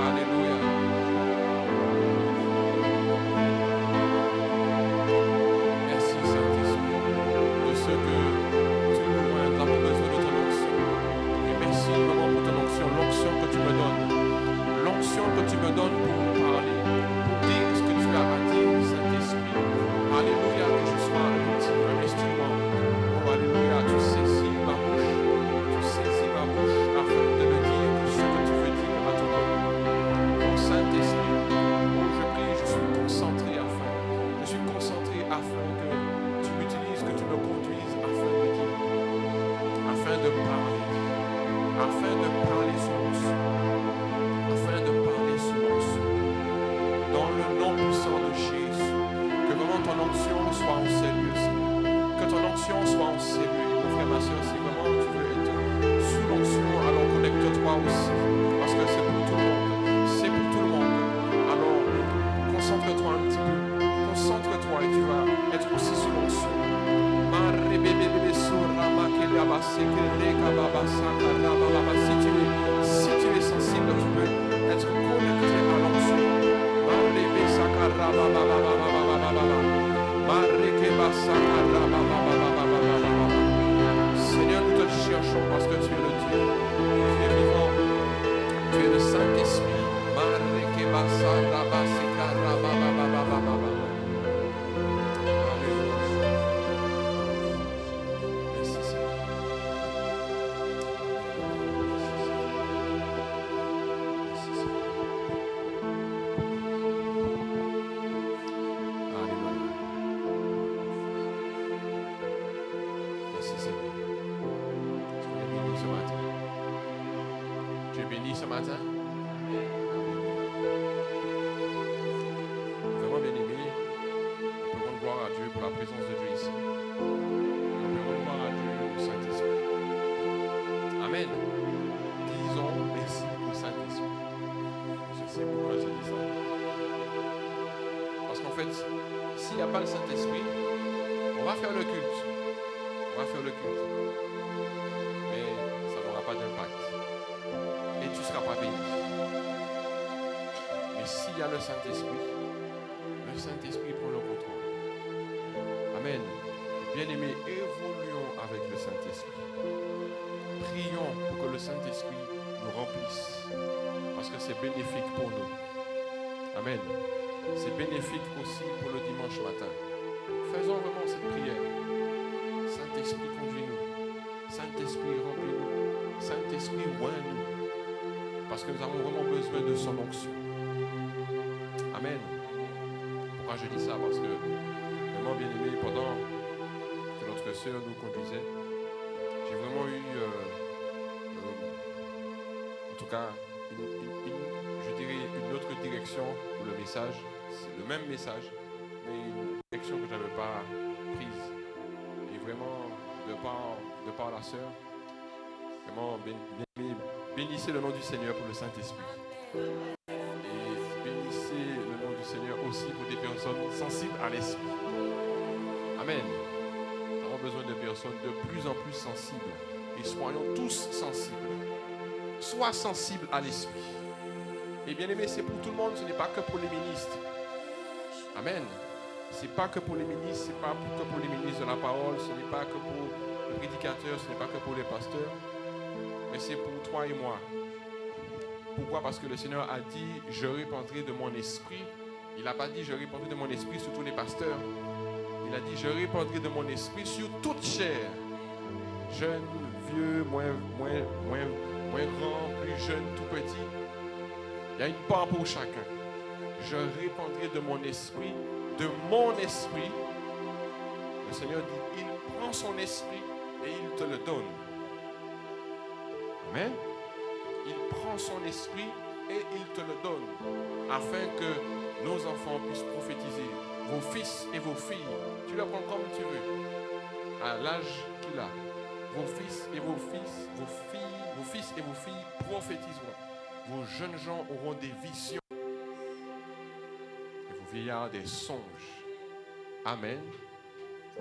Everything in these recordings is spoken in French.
Alléluia. Merci Saint-Esprit de ce que tu nous rends. Nous avons besoin de ton onction. Et merci vraiment pour ton onction, l'onction que tu me donnes. L'onction que tu me donnes pour parler, pour dire ce que tu as à dire, Saint-Esprit. Alléluia, que je sois un instrument. Oh, alléluia, tu saisis ma bouche. Tu saisis ma bouche afin de me dire ce que tu veux dire à ton peuple. Oh, Saint-Esprit, oh, je prie, je suis concentré afin que tu m'utilises, que tu me conduises afin de dire, afin de parler sous l'onction, afin de parler sous l'onction. Dans le nom puissant de Jésus, que vraiment ton onction soit en sérieux, que ton onction soit en sérieux. Mon frère, ma soeur, si vraiment tu veux être sous l'onction, alors connecte-toi aussi, parce que c'est pour tout le monde. C'est pour tout le monde. Alors, concentre-toi un petit peu. Concentre-toi et tu vas être aussi sous l'onction. Si tu es sensible, tu peux être connecté à l'onction. Seigneur, nous te cherchons parce que tu es le Dieu qui est vivant. Tu es le Saint-Esprit. Ce matin, vraiment bien aimé, on peut rendre gloire à Dieu pour la présence de Dieu ici. On peut rendre gloire à Dieu au Saint-Esprit. Amen. Disons merci au Saint-Esprit. Je sais pourquoi je dis ça. Parce qu'en fait, s'il n'y a pas le Saint-Esprit, on va faire le culte. On va faire le culte. Mais ça n'aura pas d'impact. Et tu ne seras pas béni. Mais s'il y a le Saint-Esprit prend le contrôle. Amen. Bien-aimés, évoluons avec le Saint-Esprit. Prions pour que le Saint-Esprit nous remplisse. Parce que c'est bénéfique pour nous. Amen. C'est bénéfique aussi pour le dimanche matin. Faisons vraiment cette prière. Saint-Esprit, conduis-nous. Saint-Esprit, remplis-nous. Saint-Esprit, oins-nous. Parce que nous avons vraiment besoin de son onction. Amen. Pourquoi je dis ça? Parce que, vraiment bien aimé, pendant que notre sœur nous conduisait, j'ai vraiment eu, en tout cas, je dirais une autre direction pour le message. C'est le même message, mais une direction que je n'avais pas prise. Et vraiment, de par la sœur, vraiment, bien aimé, bénissez le nom du Seigneur pour le Saint-Esprit. Et bénissez le nom du Seigneur aussi pour des personnes sensibles à l'esprit. Amen. Nous avons besoin de personnes de plus en plus sensibles. Et soyons tous sensibles. Sois sensible à l'esprit. Et bien aimé, c'est pour tout le monde, ce n'est pas que pour les ministres. Amen. Ce n'est pas que pour les ministres, ce n'est pas que pour les ministres de la parole, ce n'est pas que pour le prédicateur, ce n'est pas que pour les pasteurs. Mais c'est pour toi et moi. Pourquoi? Parce que le Seigneur a dit, je répandrai de mon esprit. Il n'a pas dit, je répandrai de mon esprit sur tous les pasteurs. Il a dit, je répandrai de mon esprit sur toute chair. Jeunes, vieux, moins grands, plus jeunes, tout petits. Il y a une part pour chacun. Je répandrai de mon esprit. Le Seigneur dit, il prend son esprit et il te le donne. Amen. Il prend son esprit et il te le donne, afin que nos enfants puissent prophétiser, vos fils et vos filles. Tu les prends comme tu veux, à l'âge qu'il a. Vos fils et vos filles prophétiseront. Vos jeunes gens auront des visions. Et vos vieillards des songes. Amen.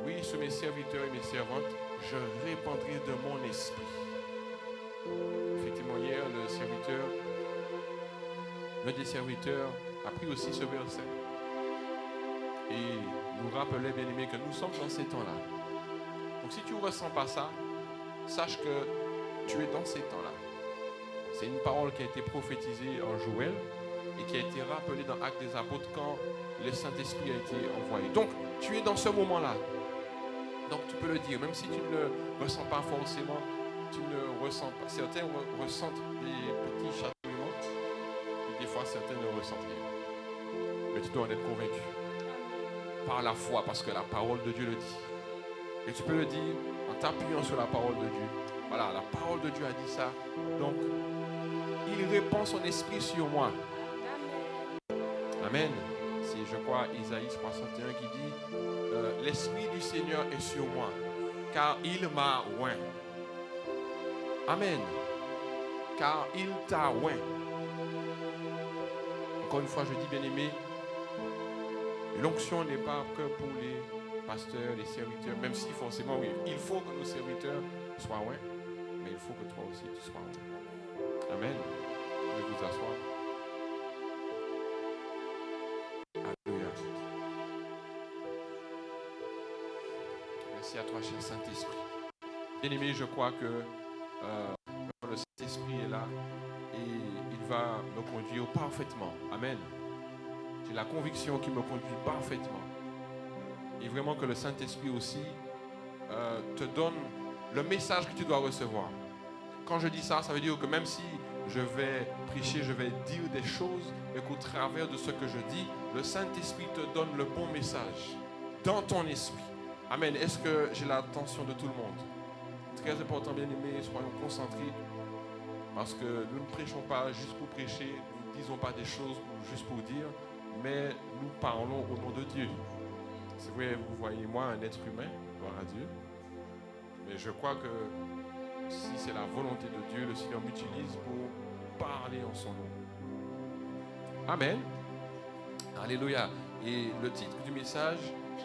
Oui, sur mes serviteurs et mes servantes, je répandrai de mon esprit. Effectivement, hier, l'un des serviteurs a pris aussi ce verset et nous rappelait, bien aimé, que nous sommes dans ces temps-là. Donc si tu ne ressens pas ça, sache que tu es dans ces temps-là. C'est une parole qui a été prophétisée en Joël et qui a été rappelée dans Actes des Apôtres quand le Saint-Esprit a été envoyé. Donc, tu es dans ce moment-là. Donc, tu peux le dire, même si tu ne le ressens pas forcément, tu ne ressens pas. Certains ressentent des petits châtiments, et des fois, certains ne ressentent rien. Mais tu dois en être convaincu. Par la foi, parce que la parole de Dieu le dit. Et tu peux le dire en t'appuyant sur la parole de Dieu. Voilà, la parole de Dieu a dit ça. Donc, il répand son esprit sur moi. Amen. C'est, je crois, Isaïe 61 qui dit l'esprit du Seigneur est sur moi, car il m'a oint. Amen. Car il t'a oint. Encore une fois, je dis, bien-aimé, l'onction n'est pas que pour les pasteurs, les serviteurs, même si forcément, oui, il faut que nos serviteurs soient oints, mais il faut que toi aussi tu sois oint. Amen. Vous pouvez vous asseoir. Alléluia. Merci à toi, cher Saint-Esprit. Bien-aimé, je crois que le Saint-Esprit est là et il va me conduire parfaitement. Amen. J'ai la conviction qu'il me conduit parfaitement. Et vraiment que le Saint-Esprit aussi te donne le message que tu dois recevoir. Quand je dis ça, ça veut dire que même si je vais prêcher, je vais dire des choses, mais qu'au travers de ce que je dis, le Saint-Esprit te donne le bon message dans ton esprit. Amen. Est-ce que j'ai l'attention de tout le monde? Très important, bien-aimés, soyons concentrés, parce que nous ne prêchons pas juste pour prêcher, nous ne disons pas des choses juste pour dire, mais nous parlons au nom de Dieu. C'est vrai, vous voyez moi un être humain, gloire à Dieu, mais je crois que si c'est la volonté de Dieu, le Seigneur m'utilise pour parler en son nom. Amen. Alléluia. Et le titre du message,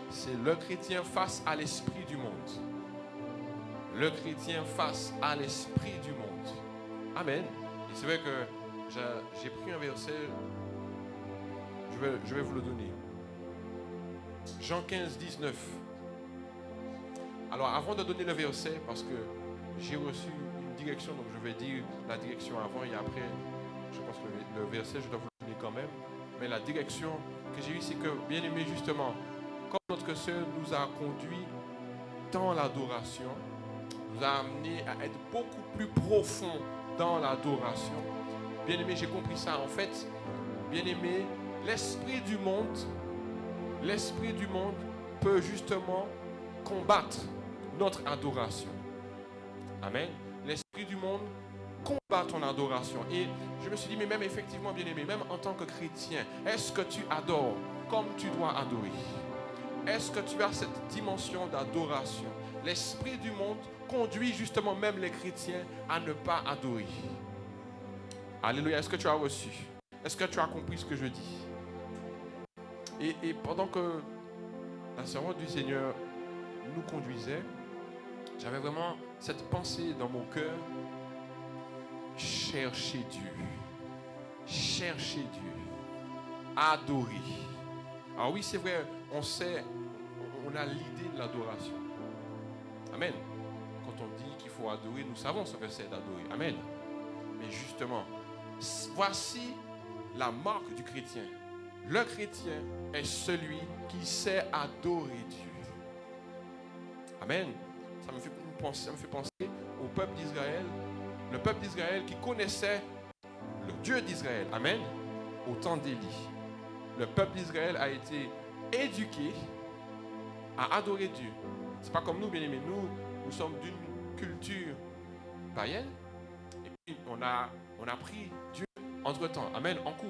c'est « Le chrétien face à l'esprit du monde ». Le chrétien face à l'esprit du monde. Amen. Et c'est vrai que j'ai pris un verset, je vais vous le donner. Jean 15, 19. Alors avant de donner le verset, parce que j'ai reçu une direction, donc je vais dire la direction avant et après, je pense que le verset, je dois vous le donner quand même. Mais la direction que j'ai eue, c'est que, bien aimé, justement, comme notre sœur nous a conduit dans l'adoration, nous a amené à être beaucoup plus profond dans l'adoration. Bien aimé, j'ai compris ça. En fait, bien aimé, l'esprit du monde peut justement combattre notre adoration. Amen. L'esprit du monde combat ton adoration. Et je me suis dit, mais même effectivement, bien aimé, même en tant que chrétien, est-ce que tu adores comme tu dois adorer? Est-ce que tu as cette dimension d'adoration? L'esprit du monde conduit justement même les chrétiens à ne pas adorer. Alléluia. Est-ce que tu as reçu? Est-ce que tu as compris ce que je dis? Et pendant que la servante du Seigneur nous conduisait, j'avais vraiment cette pensée dans mon cœur. Chercher Dieu. Chercher Dieu. Adorer. Alors oui, c'est vrai, on sait, on a l'idée de l'adoration. Amen. Quand on dit qu'il faut adorer, nous savons ce que c'est d'adorer. Amen. Mais justement, voici la marque du chrétien. Le chrétien est celui qui sait adorer Dieu. Amen. Ça me fait penser au peuple d'Israël. Le peuple d'Israël qui connaissait le Dieu d'Israël. Amen. Au temps d'Élie. Le peuple d'Israël a été éduqué à adorer Dieu. C'est pas comme nous, bien aimés. Nous sommes d'une culture païenne. Et puis, on a pris Dieu entre-temps. Amen. En cours.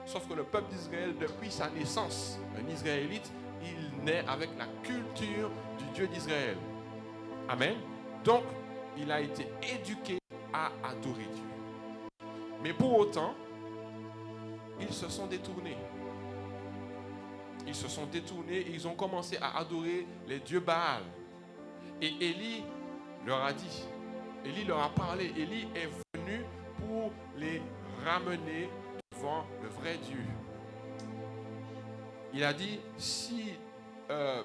Sauf que le peuple d'Israël, depuis sa naissance, un Israélite, il naît avec la culture du Dieu d'Israël. Amen. Donc, il a été éduqué à adorer Dieu. Mais pour autant, ils se sont détournés. ils se sont détournés et ils ont commencé à adorer les dieux Baal. Et Élie leur a dit, Élie leur a parlé, Élie est venu pour les ramener devant le vrai Dieu. Il a dit, si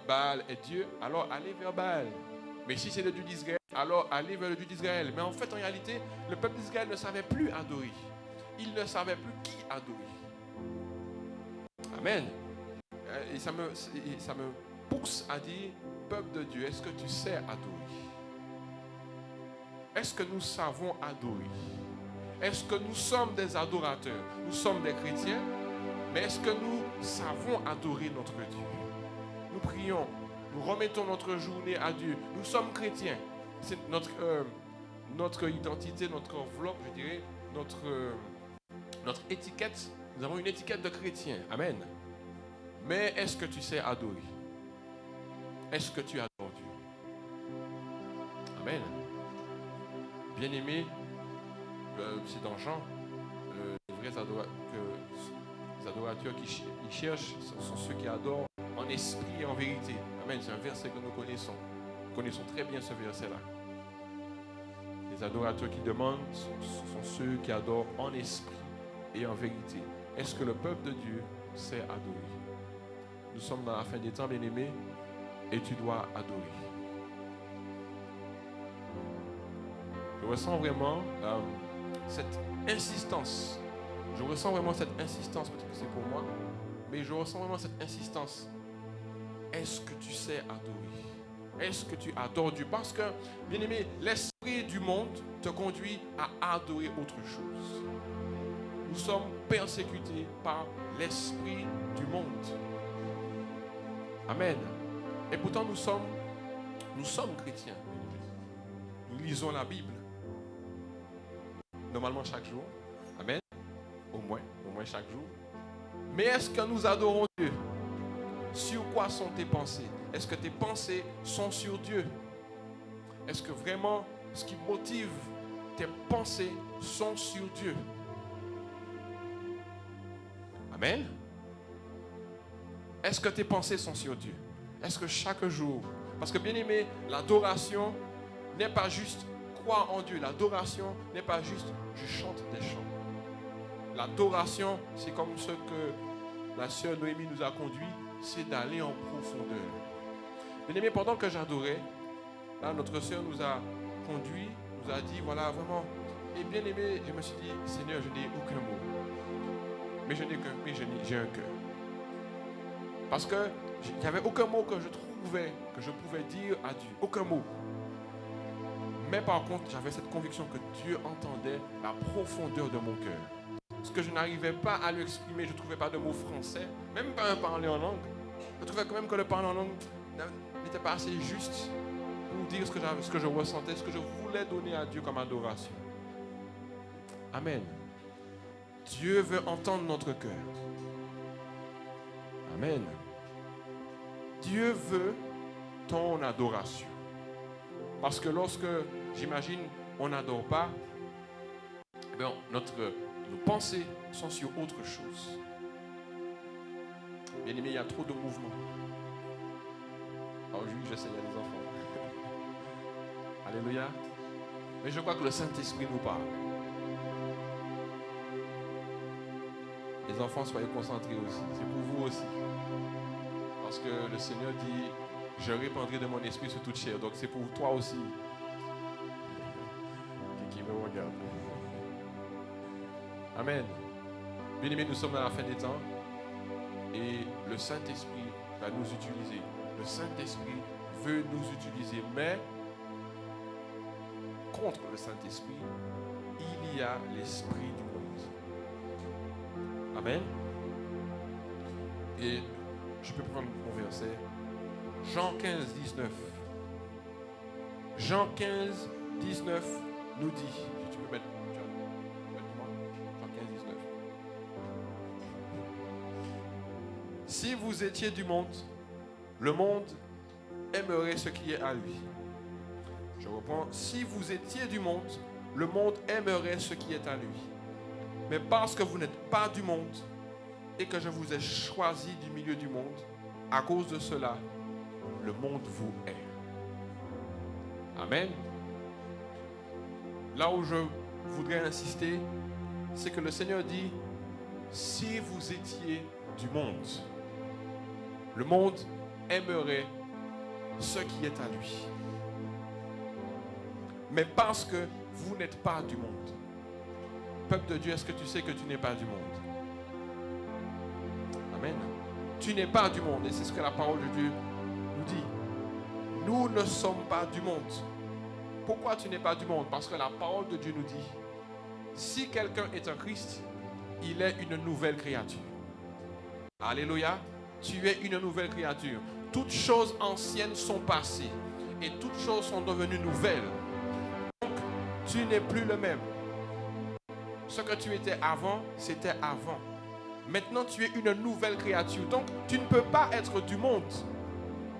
Baal est Dieu, alors allez vers Baal. Mais si c'est le Dieu d'Israël, alors allez vers le Dieu d'Israël. Mais en fait, en réalité, le peuple d'Israël ne savait plus adorer. Il ne savait plus qui adorer. Amen. Et ça me pousse à dire, peuple de Dieu, est-ce que tu sais adorer? Est-ce que nous savons adorer? Est-ce que nous sommes des adorateurs? Nous sommes des chrétiens, mais est-ce que nous savons adorer notre Dieu? Nous prions, nous remettons notre journée à Dieu. Nous sommes chrétiens. C'est notre identité, notre enveloppe, je dirais, notre étiquette. Nous avons une étiquette de chrétien. Amen. Mais est-ce que tu sais adorer? Est-ce que tu adores Dieu? Amen. Bien-aimé, c'est dans Jean, les vrais adorateurs qui cherchent sont ceux qui adorent en esprit et en vérité. Amen. C'est un verset que nous connaissons. Nous connaissons très bien ce verset-là. Les adorateurs qui demandent sont ceux qui adorent en esprit et en vérité. Est-ce que le peuple de Dieu sait adorer? Nous sommes dans la fin des temps, bien-aimés, et tu dois adorer. Je ressens vraiment cette insistance. Je ressens vraiment cette insistance, peut-être que c'est pour moi, mais je ressens vraiment cette insistance. Est-ce que tu sais adorer? Est-ce que tu adores Dieu? Parce que, bien-aimé, l'esprit du monde te conduit à adorer autre chose. Nous sommes persécutés par l'esprit du monde. Amen. Et pourtant, nous sommes chrétiens. Nous lisons la Bible. Normalement chaque jour. Amen. Au moins chaque jour. Mais est-ce que nous adorons Dieu? Sur quoi sont tes pensées? Est-ce que tes pensées sont sur Dieu? Est-ce que vraiment ce qui motive tes pensées sont sur Dieu? Amen. Est-ce que tes pensées sont sur Dieu? Est-ce que chaque jour, parce que bien aimé, l'adoration n'est pas juste croire en Dieu. L'adoration n'est pas juste je chante des chants. L'adoration, c'est comme ce que la sœur Noémie nous a conduit, c'est d'aller en profondeur. Bien aimé, pendant que j'adorais, là, notre sœur nous a conduit, nous a dit, voilà, vraiment. Et bien aimé, je me suis dit, Seigneur, je n'ai aucun mot. Mais j'ai un cœur. Parce que il n'y avait aucun mot que je trouvais, que je pouvais dire à Dieu. Aucun mot. Mais par contre, j'avais cette conviction que Dieu entendait la profondeur de mon cœur. Ce que je n'arrivais pas à lui exprimer, je ne trouvais pas de mots français, même pas un parler en langue. Je trouvais quand même que le parler en langue n'était pas assez juste pour dire ce que je ressentais, ce que je voulais donner à Dieu comme adoration. Amen. Dieu veut entendre notre cœur. Amen. Dieu veut ton adoration. Parce que lorsque, j'imagine, on n'adore pas, eh bien, nos pensées sont sur autre chose. Bien aimé, il y a trop de mouvements. Oh oui, je sais, il y a des enfants. Alléluia. Mais je crois que le Saint-Esprit nous parle. Les enfants, soyez concentrés aussi. C'est pour vous aussi. Parce que le Seigneur dit, je répandrai de mon esprit sur toute chair. Donc c'est pour toi aussi. Qui me regarde. Amen. Bien-aimés, nous sommes dans la fin des temps. Et le Saint-Esprit va nous utiliser. Le Saint-Esprit veut nous utiliser. Mais contre le Saint-Esprit, il y a l'esprit du monde. Amen. Et je peux prendre mon verset. Jean 15, 19. Jean 15, 19 nous dit. Tu peux mettre moi. Jean 15, 19. Si vous étiez du monde, le monde aimerait ce qui est à lui. Je reprends. Si vous étiez du monde, le monde aimerait ce qui est à lui. Mais parce que vous n'êtes pas du monde et que je vous ai choisi du milieu du monde, À cause de cela, le monde vous hait. Amen. Là où je voudrais insister, c'est que le Seigneur dit, si vous étiez du monde, le monde aimerait ce qui est à lui. Mais parce que vous n'êtes pas du monde. Peuple de Dieu, est-ce que tu sais que tu n'es pas du monde? Amen. Tu n'es pas du monde et c'est ce que la parole de Dieu nous dit. Nous ne sommes pas du monde. Pourquoi tu n'es pas du monde? Parce que la parole de Dieu nous dit, si quelqu'un est un Christ, il est une nouvelle créature. Alléluia. Tu es une nouvelle créature. Toutes choses anciennes sont passées et toutes choses sont devenues nouvelles. Donc, tu n'es plus le même. Ce que tu étais avant, c'était avant. Maintenant, tu es une nouvelle créature. Donc, tu ne peux pas être du monde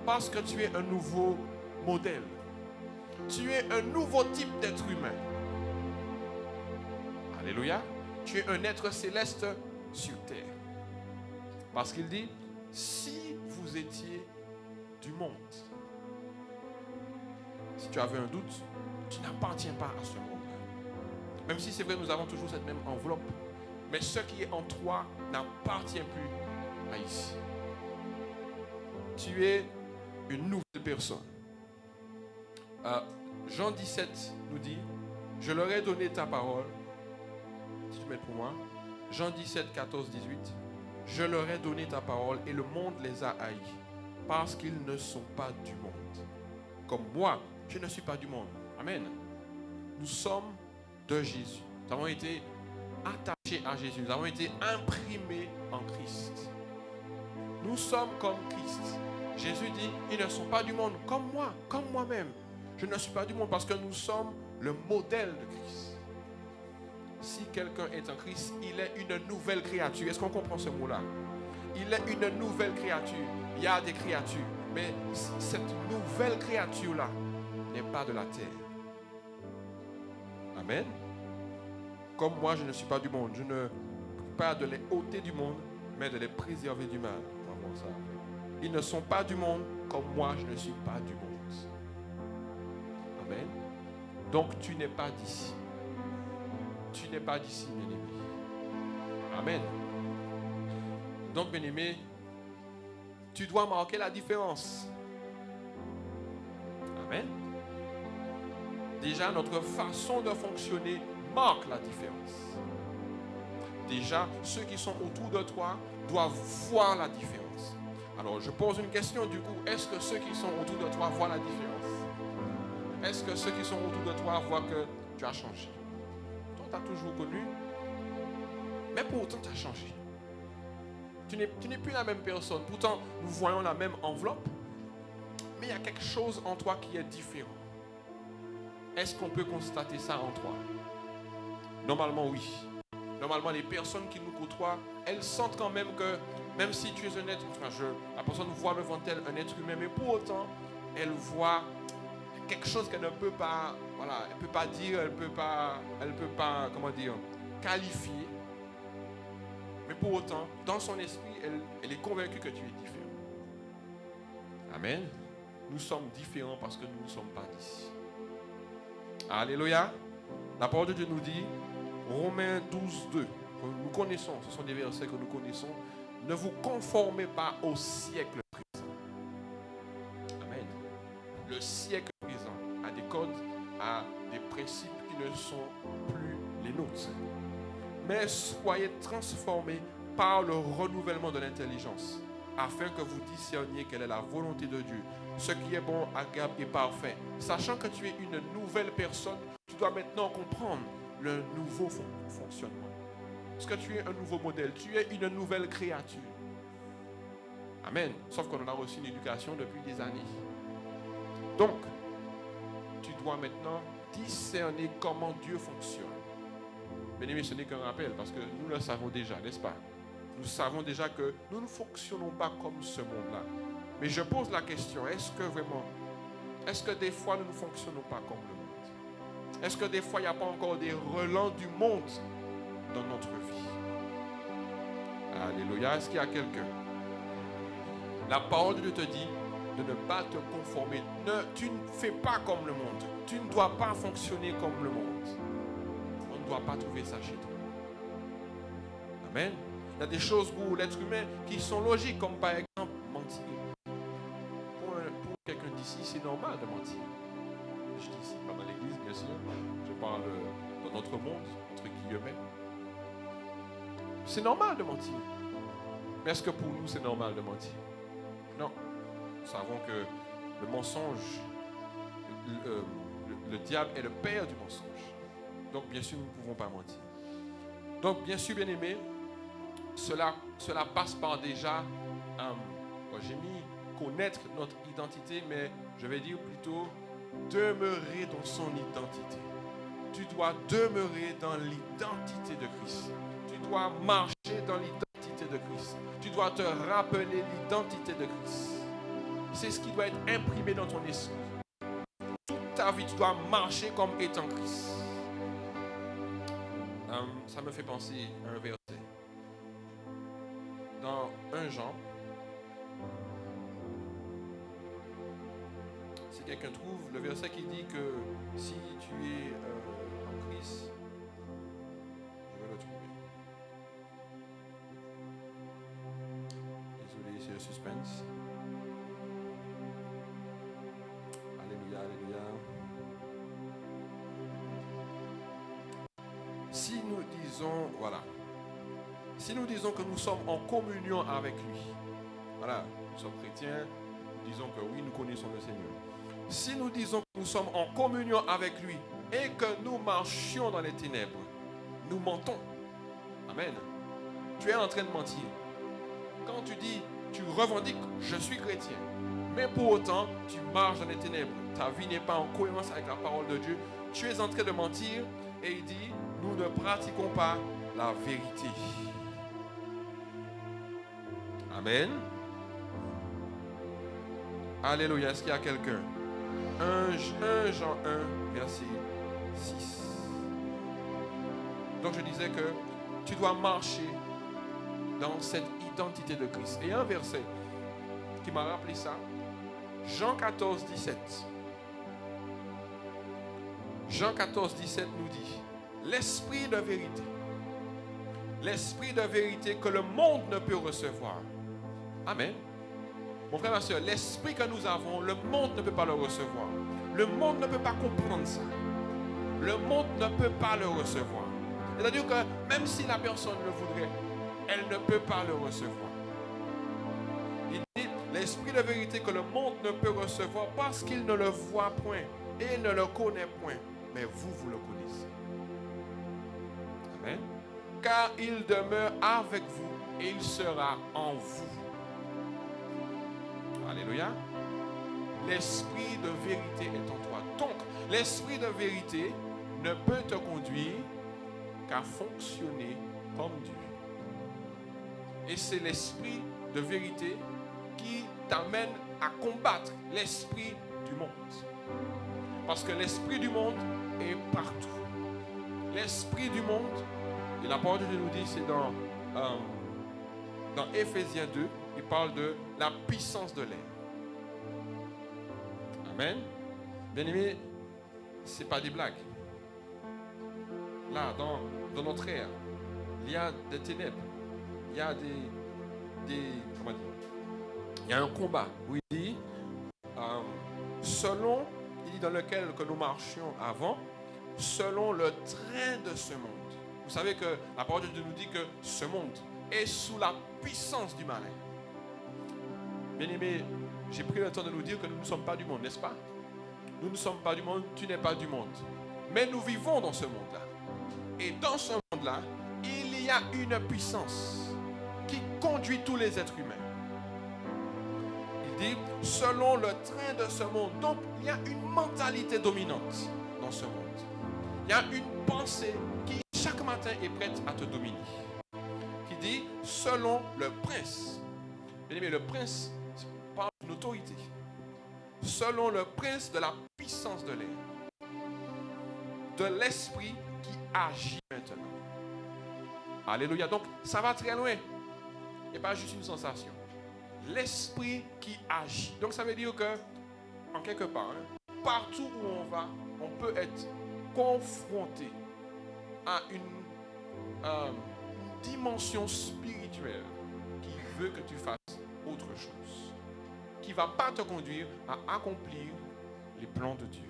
parce que tu es un nouveau modèle. Tu es un nouveau type d'être humain. Alléluia. Tu es un être céleste sur terre. Parce qu'il dit, si vous étiez du monde, si tu avais un doute, tu n'appartiens pas à ce monde. Même si c'est vrai, nous avons toujours cette même enveloppe. Mais ce qui est en toi n'appartient plus à ici. Tu es une nouvelle personne. Jean 17 nous dit, je leur ai donné ta parole. Si tu mets pour moi. Jean 17, 14, 18. Je leur ai donné ta parole et le monde les a haïs parce qu'ils ne sont pas du monde. Comme moi, je ne suis pas du monde. Amen. Nous sommes de Jésus. Nous avons été attachés à Jésus. Nous avons été imprimés en Christ. Nous sommes comme Christ. Jésus dit, ils ne sont pas du monde comme moi, comme moi-même. Je ne suis pas du monde parce que nous sommes le modèle de Christ. Si quelqu'un est en Christ, il est une nouvelle créature. Est-ce qu'on comprend ce mot-là? Il est une nouvelle créature. Il y a des créatures, mais cette nouvelle créature-là n'est pas de la terre. Amen. Comme moi, je ne suis pas du monde. Je ne peux pas de les ôter du monde, mais de les préserver du mal. Ils ne sont pas du monde, comme moi, je ne suis pas du monde. Amen. Donc, tu n'es pas d'ici. Tu n'es pas d'ici, bien-aimé. Amen. Donc, bien-aimé, tu dois marquer la différence. Amen. Déjà, notre façon de fonctionner marque la différence. Déjà, ceux qui sont autour de toi doivent voir la différence. Alors, je pose une question du coup. Est-ce que ceux qui sont autour de toi voient la différence? Est-ce que ceux qui sont autour de toi voient que tu as changé? Toi, tu as toujours connu, mais pour autant, tu as changé. Tu n'es plus la même personne. Pourtant, nous voyons la même enveloppe, mais il y a quelque chose en toi qui est différent. Est-ce qu'on peut constater ça en toi? Normalement, oui. Normalement, les personnes qui nous côtoient, elles sentent quand même que, même si tu es un être, la personne voit devant elle un être humain, mais pour autant, elle voit quelque chose qu'elle ne peut pas, voilà, elle peut pas dire, elle peut pas, comment dire, qualifier. Mais pour autant, dans son esprit, elle est convaincue que tu es différent. Amen. Nous sommes différents parce que nous ne sommes pas d'ici. Alléluia. La parole de Dieu nous dit, Romains 12, 2, que nous connaissons, ce sont des versets que nous connaissons. Ne vous conformez pas au siècle présent. Amen. Le siècle présent a des codes, a des principes qui ne sont plus les nôtres. Mais soyez transformés par le renouvellement de l'intelligence, afin que vous discerniez quelle est la volonté de Dieu, ce qui est bon, agréable et parfait. Sachant que tu es une nouvelle personne, tu dois maintenant comprendre le nouveau fonctionnement. Parce que tu es un nouveau modèle, tu es une nouvelle créature. Amen. Sauf qu'on a reçu une éducation depuis des années. Donc, tu dois maintenant discerner comment Dieu fonctionne. Bien-aimé, ce n'est qu'un rappel, parce que nous le savons déjà, n'est-ce pas? Nous savons déjà que nous ne fonctionnons pas comme ce monde-là. Mais je pose la question, est-ce que des fois nous ne fonctionnons pas comme le monde? Est-ce que des fois il n'y a pas encore des relents du monde dans notre vie? Alléluia, est-ce qu'il y a quelqu'un? La parole de Dieu te dit de ne pas te conformer. Tu ne fais pas comme le monde. Tu ne dois pas fonctionner comme le monde. On ne doit pas trouver ça chez toi. Amen. Il y a des choses pour l'être humain qui sont logiques, comme par exemple mentir. Pour quelqu'un d'ici, c'est normal de mentir. Je dis ici, pas dans l'église, bien sûr. Je parle dans notre monde, entre guillemets. C'est normal de mentir. Mais est-ce que pour nous, c'est normal de mentir? Non. Nous savons que le mensonge, le diable est le père du mensonge. Donc, bien sûr, nous ne pouvons pas mentir. Donc, bien sûr, bien-aimés, cela passe par déjà, j'ai mis connaître notre identité, mais je vais dire plutôt demeurer dans son identité. Tu dois demeurer dans l'identité de Christ. Tu dois marcher dans l'identité de Christ. Tu dois te rappeler l'identité de Christ. C'est ce qui doit être imprimé dans ton esprit. Toute ta vie, tu dois marcher comme étant Christ. Ça me fait penser à un verset. Dans 1 Jean, si quelqu'un trouve le verset qui dit que si tu es en Christ, je vais le trouver. Désolé, c'est le suspense. Alléluia, alléluia. Si nous disons, voilà. Si nous disons que nous sommes en communion avec lui, voilà, nous sommes chrétiens, disons que oui, nous connaissons le Seigneur. Si nous disons que nous sommes en communion avec lui et que nous marchions dans les ténèbres, nous mentons. Amen. Tu es en train de mentir. Quand tu dis, tu revendiques, je suis chrétien, mais pour autant, tu marches dans les ténèbres. Ta vie n'est pas en cohérence avec la parole de Dieu. Tu es en train de mentir et il dit, nous ne pratiquons pas la vérité. Amen. Alléluia. Est-ce qu'il y a quelqu'un? 1 Jean 1, verset 6. Donc je disais que tu dois marcher dans cette identité de Christ. Et un verset qui m'a rappelé ça. Jean 14, 17. Jean 14, 17 nous dit, l'esprit de vérité. L'esprit de vérité que le monde ne peut recevoir. Amen. Mon frère, ma soeur, l'esprit que nous avons, le monde ne peut pas le recevoir. Le monde ne peut pas comprendre ça. Le monde ne peut pas le recevoir. C'est-à-dire que même si la personne le voudrait, elle ne peut pas le recevoir. Il dit, l'esprit de vérité que le monde ne peut recevoir parce qu'il ne le voit point et ne le connaît point. Mais vous le connaissez. Amen. Car il demeure avec vous et il sera en vous. Alléluia. L'esprit de vérité est en toi. Donc, l'esprit de vérité ne peut te conduire qu'à fonctionner comme Dieu. Et c'est l'esprit de vérité qui t'amène à combattre l'esprit du monde. Parce que l'esprit du monde est partout. L'esprit du monde, et la parole de Dieu nous dit, c'est dans Éphésiens 2, il parle de la puissance de l'air. Amen. Bien-aimés, ce n'est pas des blagues. Là, dans notre ère, il y a des ténèbres. Il y a comment dire? Il y a un combat où il dit, dans lequel que nous marchions avant, selon le train de ce monde. Vous savez que la parole de Dieu nous dit que ce monde est sous la puissance du malin. Bien-aimés, j'ai pris le temps de nous dire que nous ne sommes pas du monde, n'est-ce pas? Nous ne sommes pas du monde, tu n'es pas du monde. Mais nous vivons dans ce monde-là. Et dans ce monde-là, il y a une puissance qui conduit tous les êtres humains. Il dit, selon le train de ce monde. Donc, il y a une mentalité dominante dans ce monde. Il y a une pensée qui, chaque matin, est prête à te dominer. Qui dit, selon le prince. Bien aimé, le prince parle d'une autorité. Selon le prince de la puissance de l'air. De l'esprit qui agit maintenant. Alléluia. Donc, ça va très loin. Il n'y a pas juste une sensation. l'esprit qui agit. Donc ça veut dire que, en quelque part, partout où on va, on peut être confronté à une dimension spirituelle qui veut que tu fasses autre chose, qui ne va pas te conduire à accomplir les plans de Dieu.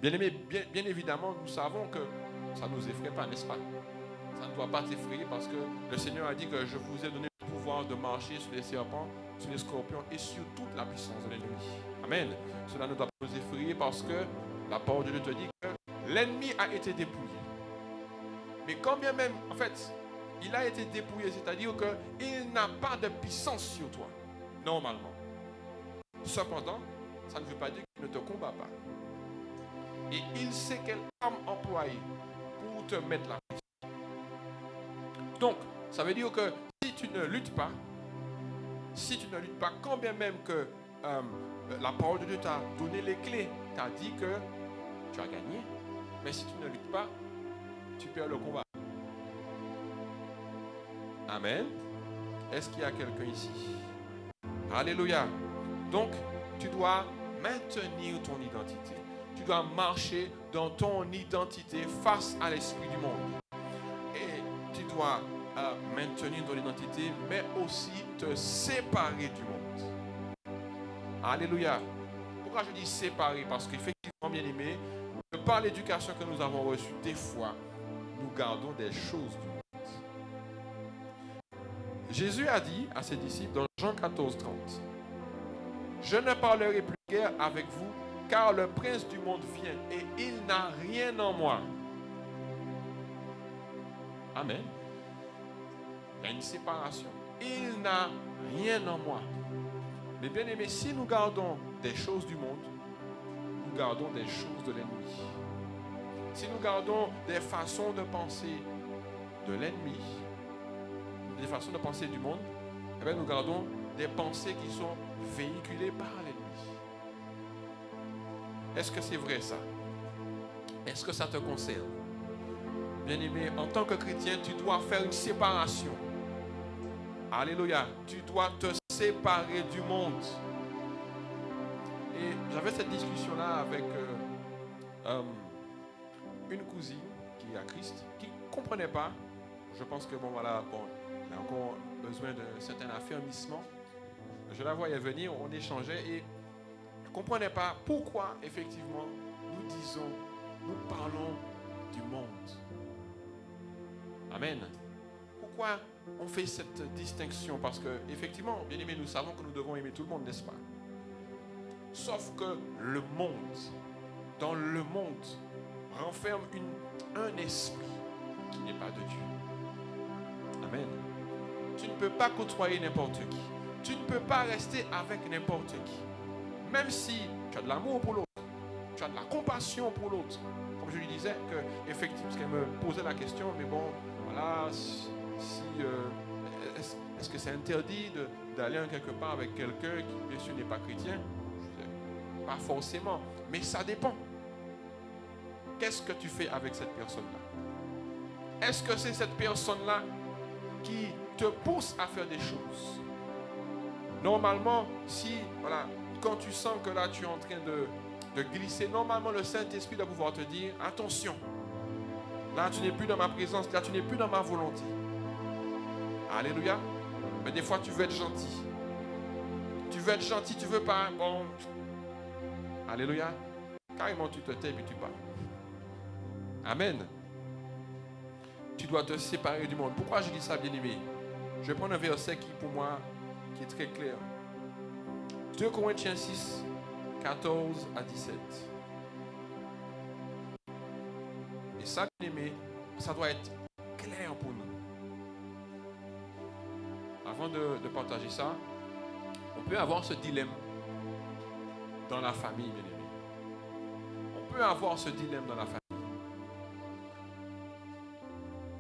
Bien aimé, bien évidemment, nous savons que ça ne nous effraie pas, n'est-ce pas? Ça ne doit pas t'effrayer parce que le Seigneur a dit que je vous ai donné le pouvoir de marcher sur les serpents, sur les scorpions et sur toute la puissance de l'ennemi. Amen. Cela ne doit pas nous effrayer parce que la parole de Dieu te dit que l'ennemi a été dépouillé. Mais quand bien même, en fait, il a été dépouillé, c'est-à-dire qu'il n'a pas de puissance sur toi, normalement. Cependant, ça ne veut pas dire qu'il ne te combat pas. Et il sait quelle arme employer pour te mettre la pression. Donc, ça veut dire que si tu ne luttes pas, quand bien même que la parole de Dieu t'a donné les clés, t'a dit que tu as gagné, mais si tu ne luttes pas, tu perds le combat. Amen. Est-ce qu'il y a quelqu'un ici? Alléluia. Donc, tu dois maintenir ton identité. Tu dois marcher dans ton identité face à l'esprit du monde. Et tu dois maintenir ton identité, mais aussi te séparer du monde. Alléluia. Pourquoi je dis séparer? Parce qu'effectivement, bien aimé, par l'éducation que nous avons reçue, des fois, nous gardons des choses du monde. Jésus a dit à ses disciples dans Jean 14, 30, « Je ne parlerai plus guère avec vous, car le prince du monde vient et il n'a rien en moi. » Amen. Il y a une séparation. Il n'a rien en moi. Mais bien aimé, si nous gardons des choses du monde, nous gardons des choses de l'ennemi. Si nous gardons des façons de penser de l'ennemi, des façons de penser du monde, eh bien nous gardons des pensées qui sont véhiculées par l'ennemi. Est-ce que c'est vrai ça? Est-ce que ça te concerne? Bien-aimé, en tant que chrétien, tu dois faire une séparation. Alléluia. Tu dois te séparer du monde. Et j'avais cette discussion-là avec une cousine qui est à Christ, qui ne comprenait pas. Je pense que elle a encore besoin d'un certain affermissement. Je la voyais venir, on échangeait et je ne comprenais pas pourquoi, effectivement, nous parlons du monde. Amen. Pourquoi on fait cette distinction? Parce que, effectivement, bien aimé, nous savons que nous devons aimer tout le monde, n'est-ce pas? Sauf que le monde, dans le monde, renferme un esprit qui n'est pas de Dieu. Amen. Tu ne peux pas côtoyer n'importe qui. Tu ne peux pas rester avec n'importe qui. Même si tu as de l'amour pour l'autre, tu as de la compassion pour l'autre. Comme je lui disais, que, effectivement, parce qu'elle me posait la question, mais bon, voilà, est-ce que c'est interdit d'aller quelque part avec quelqu'un qui, bien sûr, n'est pas chrétien? Pas forcément, mais ça dépend. Qu'est-ce que tu fais avec cette personne-là? Est-ce que c'est cette personne-là qui te pousse à faire des choses? Normalement, quand tu sens que là, tu es en train de glisser, normalement, le Saint-Esprit doit pouvoir te dire, attention, là, tu n'es plus dans ma présence, là, tu n'es plus dans ma volonté. Alléluia. Mais des fois, tu veux être gentil. Tu veux être gentil, tu veux pas, bon... Alléluia. Carrément, tu te tais et tu pars. Amen. Tu dois te séparer du monde. Pourquoi je dis ça, bien-aimé? Je vais prendre un verset qui, pour moi, qui est très clair. 2 Corinthiens 6, 14 à 17. Et ça, bien-aimé, ça doit être clair pour nous. Avant de partager ça, on peut avoir ce dilemme dans la famille, bien-aimé. On peut avoir ce dilemme dans la famille.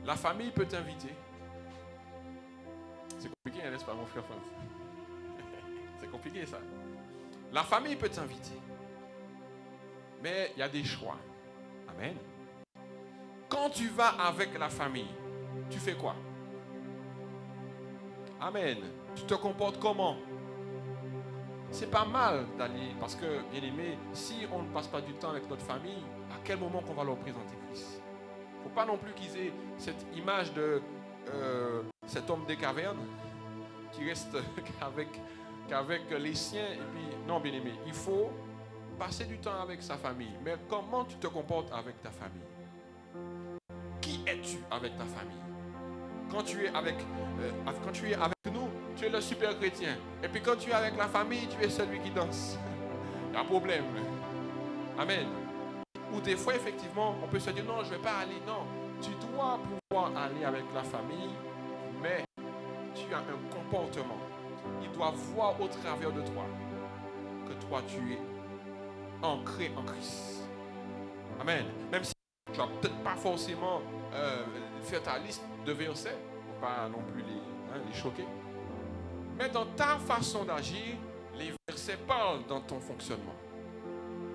La famille peut t'inviter. C'est compliqué, n'est-ce pas, mon frère Franz? C'est compliqué, ça. La famille peut t'inviter. Mais il y a des choix. Amen. Quand tu vas avec la famille, tu fais quoi? Amen. Tu te comportes comment? C'est pas mal d'aller, parce que, bien aimé, si on ne passe pas du temps avec notre famille, à quel moment qu'on va leur présenter Christ? Il ne faut pas non plus qu'ils aient cette image de cet homme des cavernes qui reste qu'avec les siens. Et puis, non, bien aimé, il faut passer du temps avec sa famille. Mais comment tu te comportes avec ta famille? Qui es-tu avec ta famille? Quand tu es avec nous, tu es le super chrétien. Et puis quand tu es avec la famille, tu es celui qui danse. Il y a un problème. Amen. Ou des fois, effectivement, on peut se dire, non, je ne vais pas aller. Non, tu dois pouvoir aller avec la famille, mais tu as un comportement. Ils doivent voir au travers de toi que toi, tu es ancré en Christ. Amen. Même si tu ne vas peut-être pas forcément faire ta liste de versets, pour ne pas non plus les choquer. Mais dans ta façon d'agir, les versets parlent dans ton fonctionnement.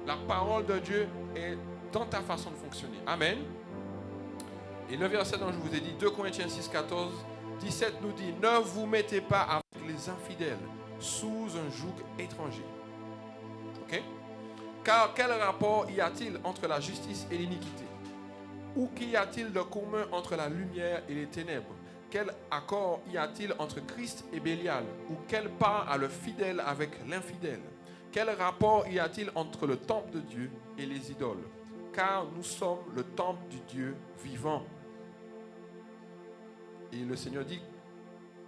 La parole de Dieu est dans ta façon de fonctionner. Amen. Et le verset dont je vous ai dit, 2 Corinthiens 6, 14, 17 nous dit, ne vous mettez pas avec les infidèles sous un joug étranger. Ok? Car quel rapport y a-t-il entre la justice et l'iniquité? Ou qu'y a-t-il de commun entre la lumière et les ténèbres? Quel accord y a-t-il entre Christ et Bélial? Ou quelle part a le fidèle avec l'infidèle? Quel rapport y a-t-il entre le temple de Dieu et les idoles? Car nous sommes le temple du Dieu vivant. Et le Seigneur dit,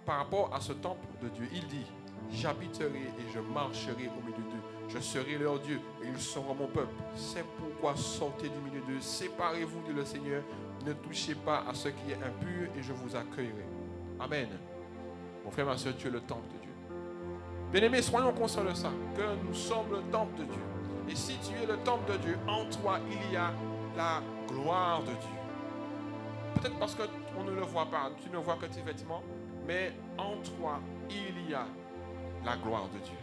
par rapport à ce temple de Dieu, il dit, j'habiterai et je marcherai au milieu d'eux. Je serai leur Dieu et ils seront mon peuple. C'est pourquoi sortez du milieu d'eux, séparez-vous, dit le Seigneur. Ne touchez pas à ce qui est impur et je vous accueillerai. Amen. Mon frère, ma soeur, tu es le temple de Dieu. Bien-aimés, soyons conscients de ça, que nous sommes le temple de Dieu. Et si tu es le temple de Dieu, en toi, il y a la gloire de Dieu. Peut-être parce qu'on ne le voit pas, tu ne vois que tes vêtements, mais en toi, il y a la gloire de Dieu.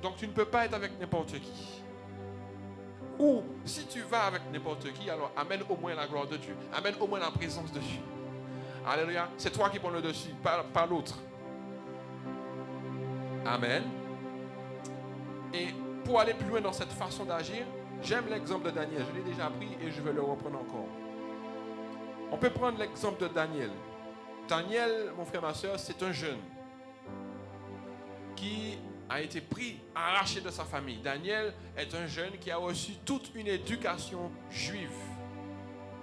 Donc tu ne peux pas être avec n'importe qui. Ou si tu vas avec n'importe qui, alors amène au moins la gloire de Dieu. Amène au moins la présence de Dieu. Alléluia. C'est toi qui prends le dessus, pas l'autre. Amen. Et pour aller plus loin dans cette façon d'agir, j'aime l'exemple de Daniel. Je l'ai déjà pris et je vais le reprendre encore. On peut prendre l'exemple de Daniel. Daniel, mon frère, ma soeur, c'est un jeune qui a été pris, arraché de sa famille. Daniel est un jeune qui a reçu toute une éducation juive.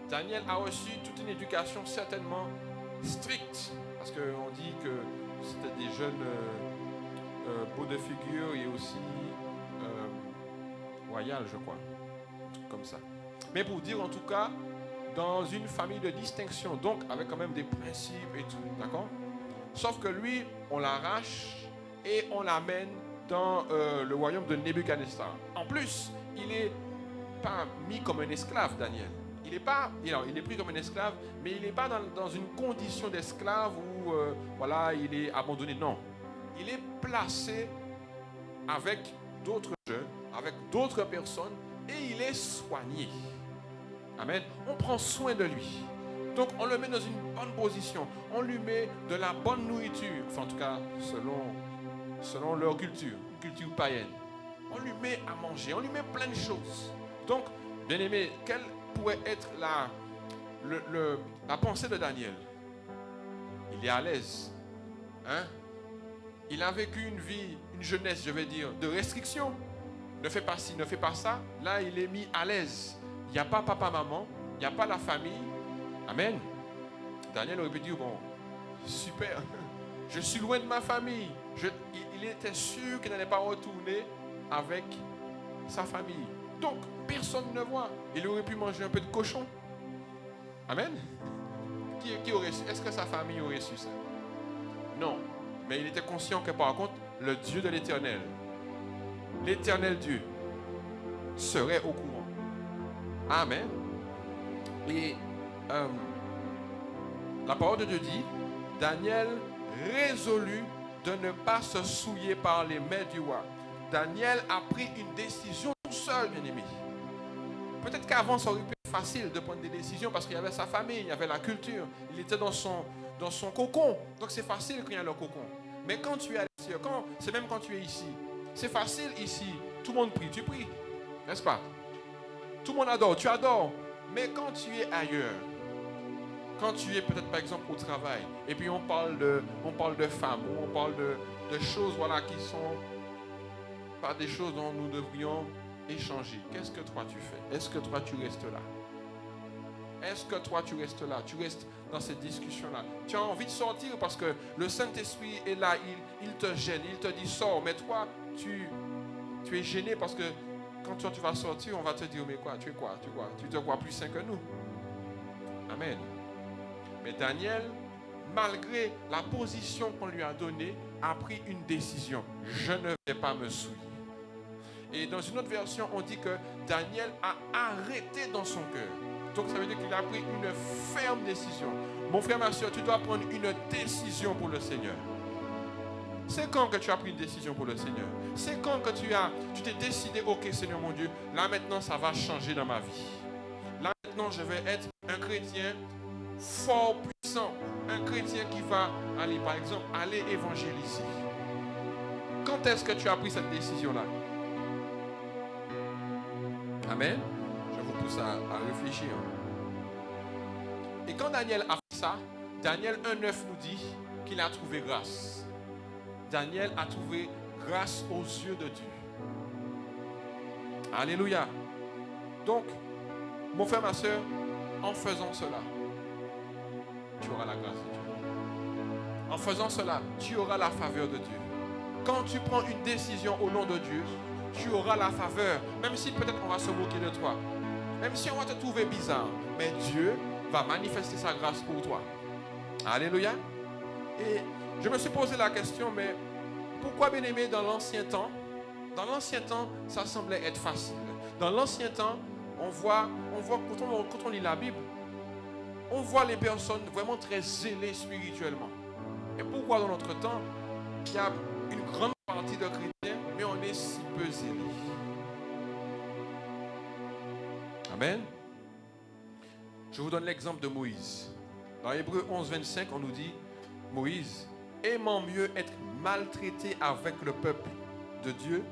Daniel a reçu toute une éducation certainement stricte, parce qu'on dit que c'était des jeunes beaux de figure et aussi royal, je crois, comme ça. Mais pour dire en tout cas, dans une famille de distinction, donc avec quand même des principes et tout, d'accord? Sauf que lui, on l'arrache et on l'amène dans le royaume de Nebuchadnezzar. En plus, il n'est pas mis comme un esclave, Daniel. Il est pris comme un esclave, mais il n'est pas dans une condition d'esclave où voilà, il est abandonné. Non. Il est placé avec d'autres jeunes, avec d'autres personnes, et il est soigné. Amen. On prend soin de lui. Donc on le met dans une bonne position. On lui met de la bonne nourriture. Enfin en tout cas, selon leur culture païenne. On lui met à manger. On lui met plein de choses. Donc, bien aimé, quelle pourrait être la pensée de Daniel? Il est à l'aise. Hein? Il a vécu une jeunesse, je vais dire, de restriction. Ne fais pas ci, ne fais pas ça. Là, il est mis à l'aise. Il n'y a pas papa, maman. Il n'y a pas la famille. Amen. Daniel aurait pu dire, bon, super. Je suis loin de ma famille. Il était sûr qu'il n'allait pas retourner avec sa famille. Donc, personne ne voit. Il aurait pu manger un peu de cochon. Amen. Qui aurait su? Est-ce que sa famille aurait su ça? Non. Mais il était conscient que par contre, le Dieu de l'éternel Dieu, serait au courant. Amen. Et la parole de Dieu dit, Daniel résolut de ne pas se souiller par les mains du roi. Daniel a pris une décision tout seul, bien aimé. Peut-être qu'avant, ça aurait pu facile de prendre des décisions parce qu'il y avait sa famille, il y avait la culture. Il était dans son cocon. Donc c'est facile quand il y a le cocon. Mais quand tu es à l'extérieur, c'est même quand tu es ici, c'est facile ici. Tout le monde prie, tu pries. N'est-ce pas? Tout le monde adore, tu adores. Mais quand tu es ailleurs, quand tu es peut-être par exemple au travail, et puis on parle de femmes, ou on parle de choses voilà, qui sont pas des choses dont nous devrions échanger. Qu'est-ce que toi tu fais? Est-ce que toi tu restes là? Est-ce que toi tu restes là? Tu restes dans cette discussion-là? Tu as envie de sortir parce que le Saint-Esprit est là, il te gêne, il te dit sors. Mais toi, tu es gêné parce que quand toi tu vas sortir, on va te dire mais quoi? Tu es quoi? Tu te crois plus saint que nous? Amen. Mais Daniel, malgré la position qu'on lui a donnée, a pris une décision. Je ne vais pas me souiller. Et dans une autre version, on dit que Daniel a arrêté dans son cœur. Donc ça veut dire qu'il a pris une ferme décision. Mon frère, ma soeur, tu dois prendre une décision pour le Seigneur. C'est quand que tu as pris une décision pour le Seigneur? C'est quand que tu t'es décidé, ok Seigneur mon Dieu, là maintenant ça va changer dans ma vie. Là maintenant je vais être un chrétien fort, puissant. Un chrétien qui va aller, par exemple, aller évangéliser. Quand est-ce que tu as pris cette décision-là? Amen. Je vous pousse à réfléchir. Et quand Daniel a fait ça, Daniel 1,9 nous dit qu'il a trouvé grâce. Daniel a trouvé grâce aux yeux de Dieu. Alléluia. Donc, mon frère, ma soeur, en faisant cela, tu auras la grâce de Dieu. En faisant cela, tu auras la faveur de Dieu. Quand tu prends une décision au nom de Dieu, tu auras la faveur, même si peut-être on va se moquer de toi, même si on va te trouver bizarre, mais Dieu va manifester sa grâce pour toi. Alléluia. Et je me suis posé la question, mais pourquoi, bien-aimé, dans l'ancien temps, ça semblait être facile. Dans l'ancien temps, on voit quand on lit la Bible, on voit les personnes vraiment très zélées spirituellement. Et pourquoi dans notre temps, il y a une grande partie de chrétiens, mais on est si peu zélés? Amen. Je vous donne l'exemple de Moïse. Dans Hébreux 11, 25, on nous dit, Moïse, aimant mieux être maltraité avec le peuple de Dieu,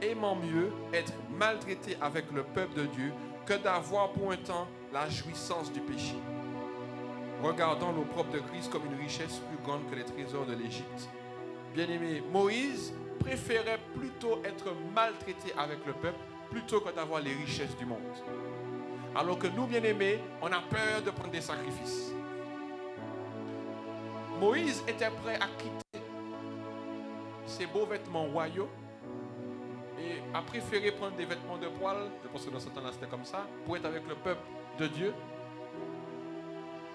aimant mieux être maltraité avec le peuple de Dieu que d'avoir pour un temps la jouissance du péché. Regardant l'opprobre de Christ comme une richesse plus grande que les trésors de l'Égypte. Bien-aimé, Moïse préférait plutôt être maltraité avec le peuple plutôt que d'avoir les richesses du monde. Alors que nous, bien-aimés, on a peur de prendre des sacrifices. Moïse était prêt à quitter ses beaux vêtements royaux et a préféré prendre des vêtements de poil, je pense que dans ce temps-là c'était comme ça, pour être avec le peuple de Dieu.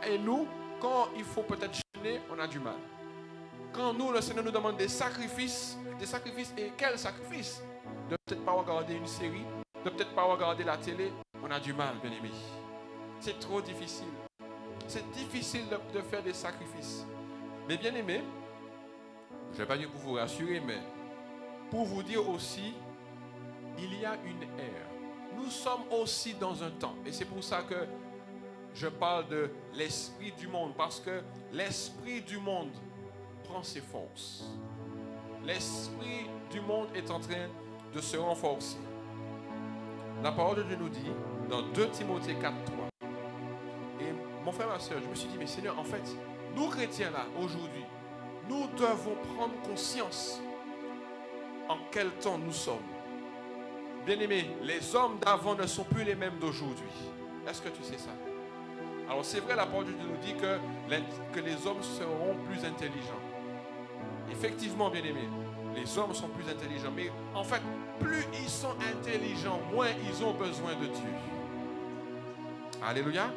Et nous, quand il faut peut-être jeûner, on a du mal. Quand nous, le Seigneur nous demande des sacrifices, et quels sacrifices? De peut-être pas regarder une série, de peut-être pas regarder la télé, on a du mal, bien-aimé. C'est trop difficile. C'est difficile de faire des sacrifices. Mais bien-aimé, je ne vais pas dire pour vous rassurer, mais pour vous dire aussi, il y a une ère. Nous sommes aussi dans un temps. Et c'est pour ça que je parle de l'esprit du monde. Parce que l'esprit du monde prend ses forces. L'esprit du monde est en train de se renforcer. La parole de Dieu nous dit, dans 2 Timothée 4, 3. Et mon frère, ma soeur, je me suis dit, mais Seigneur, en fait, nous chrétiens là, aujourd'hui, nous devons prendre conscience en quel temps nous sommes. Bien-aimés, les hommes d'avant ne sont plus les mêmes d'aujourd'hui. Est-ce que tu sais ça? Alors c'est vrai, la parole de Dieu nous dit que les hommes seront plus intelligents. Effectivement, bien-aimés, les hommes sont plus intelligents. Mais en fait, plus ils sont intelligents, moins ils ont besoin de Dieu. Alléluia.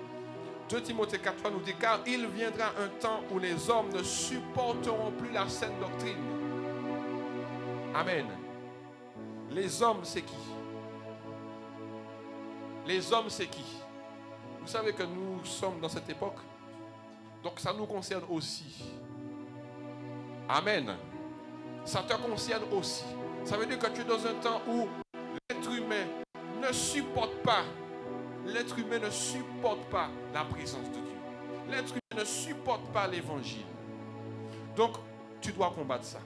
2 Timothée 4 nous dit, car il viendra un temps où les hommes ne supporteront plus la saine doctrine. Amen. Les hommes, c'est qui? Les hommes, c'est qui? Vous savez que nous sommes dans cette époque, donc ça nous concerne aussi. Amen. Ça te concerne aussi. Ça veut dire que tu es dans un temps où l'être humain ne supporte pas l'être humain ne supporte pas la présence de Dieu. L'être humain ne supporte pas l'évangile. Donc, tu dois combattre ça.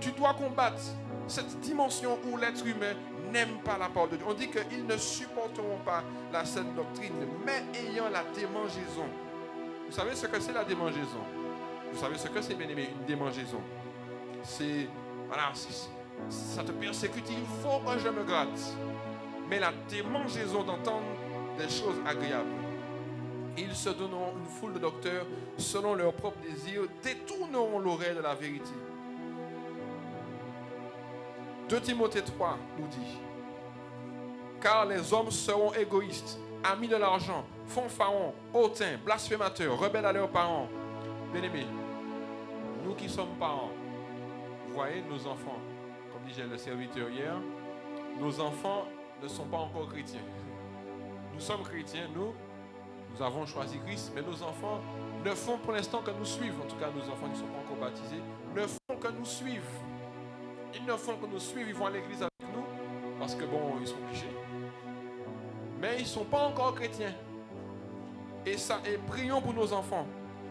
Tu dois combattre cette dimension où l'être humain n'aime pas la parole de Dieu. On dit qu'ils ne supporteront pas la saine doctrine, mais ayant la démangeaison. Vous savez ce que c'est la démangeaison? Vous savez ce que c'est, bien aimé, une démangeaison? C'est, voilà, ça te persécute, il faut que je me gratte. Mais la démangeaison d'entendre des choses agréables. Ils se donneront une foule de docteurs selon leurs propres désirs, détourneront l'oreille de la vérité. 2 Timothée 3 nous dit: car les hommes seront égoïstes, amis de l'argent, fanfarons, hautains, blasphémateurs, rebelles à leurs parents. Bien-aimés, nous qui sommes parents, vous voyez nos enfants, comme disait le serviteur hier, nos enfants ne sont pas encore chrétiens. Nous sommes chrétiens, nous avons choisi Christ, mais nos enfants ne font pour l'instant que nous suivre. En tout cas, nos enfants qui ne sont pas encore baptisés ne font que nous suivre. Ils ne font que nous suivre, ils vont à l'église avec nous parce que bon, ils sont obligés. Mais ils ne sont pas encore chrétiens. Et prions pour nos enfants.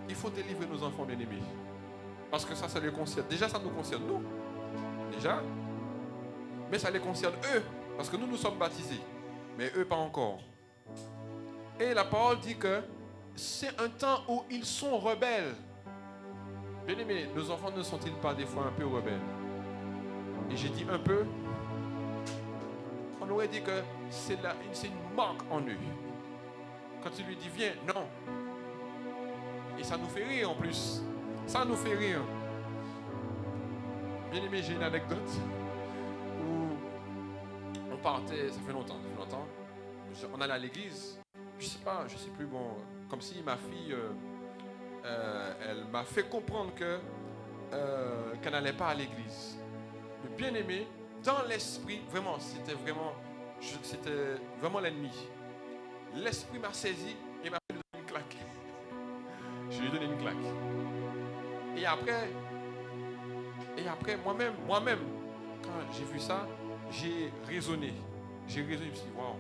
Il faut délivrer nos enfants bien-aimés. Parce que ça les concerne. Déjà, ça nous concerne nous. Déjà. Mais ça les concerne eux. Parce que nous sommes baptisés. Mais eux, pas encore. Et la parole dit que c'est un temps où ils sont rebelles. Bien-aimés, nos enfants ne sont-ils pas des fois un peu rebelles? Et j'ai dit un peu. On aurait dit que c'est une marque en eux. Quand tu lui dis viens, non. Et ça nous fait rire en plus. Ça nous fait rire. Bien aimé, j'ai une anecdote où on partait, ça fait longtemps. On allait à l'église. Je sais plus, bon, comme si ma fille, elle m'a fait comprendre qu'elle n'allait pas à l'église. Mais bien aimé, dans l'esprit, vraiment, c'était vraiment l'ennemi. L'esprit m'a saisi et m'a fait donner une claque. Je lui ai donné une claque. Et après, moi-même, quand j'ai vu ça, j'ai raisonné. Je me suis dit, waouh.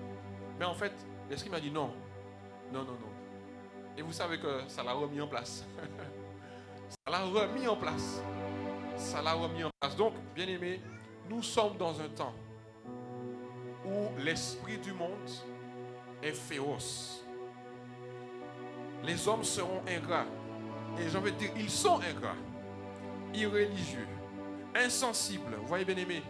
Mais en fait, l'esprit m'a dit non. Et vous savez que ça l'a remis en place. Ça l'a remis en place. Donc, bien aimé, nous sommes dans un temps où l'esprit du monde est féroce. Les hommes seront ingrats. Et j'ai envie de dire, ils sont ingrats, irréligieux, insensibles. Vous voyez, bien aimé,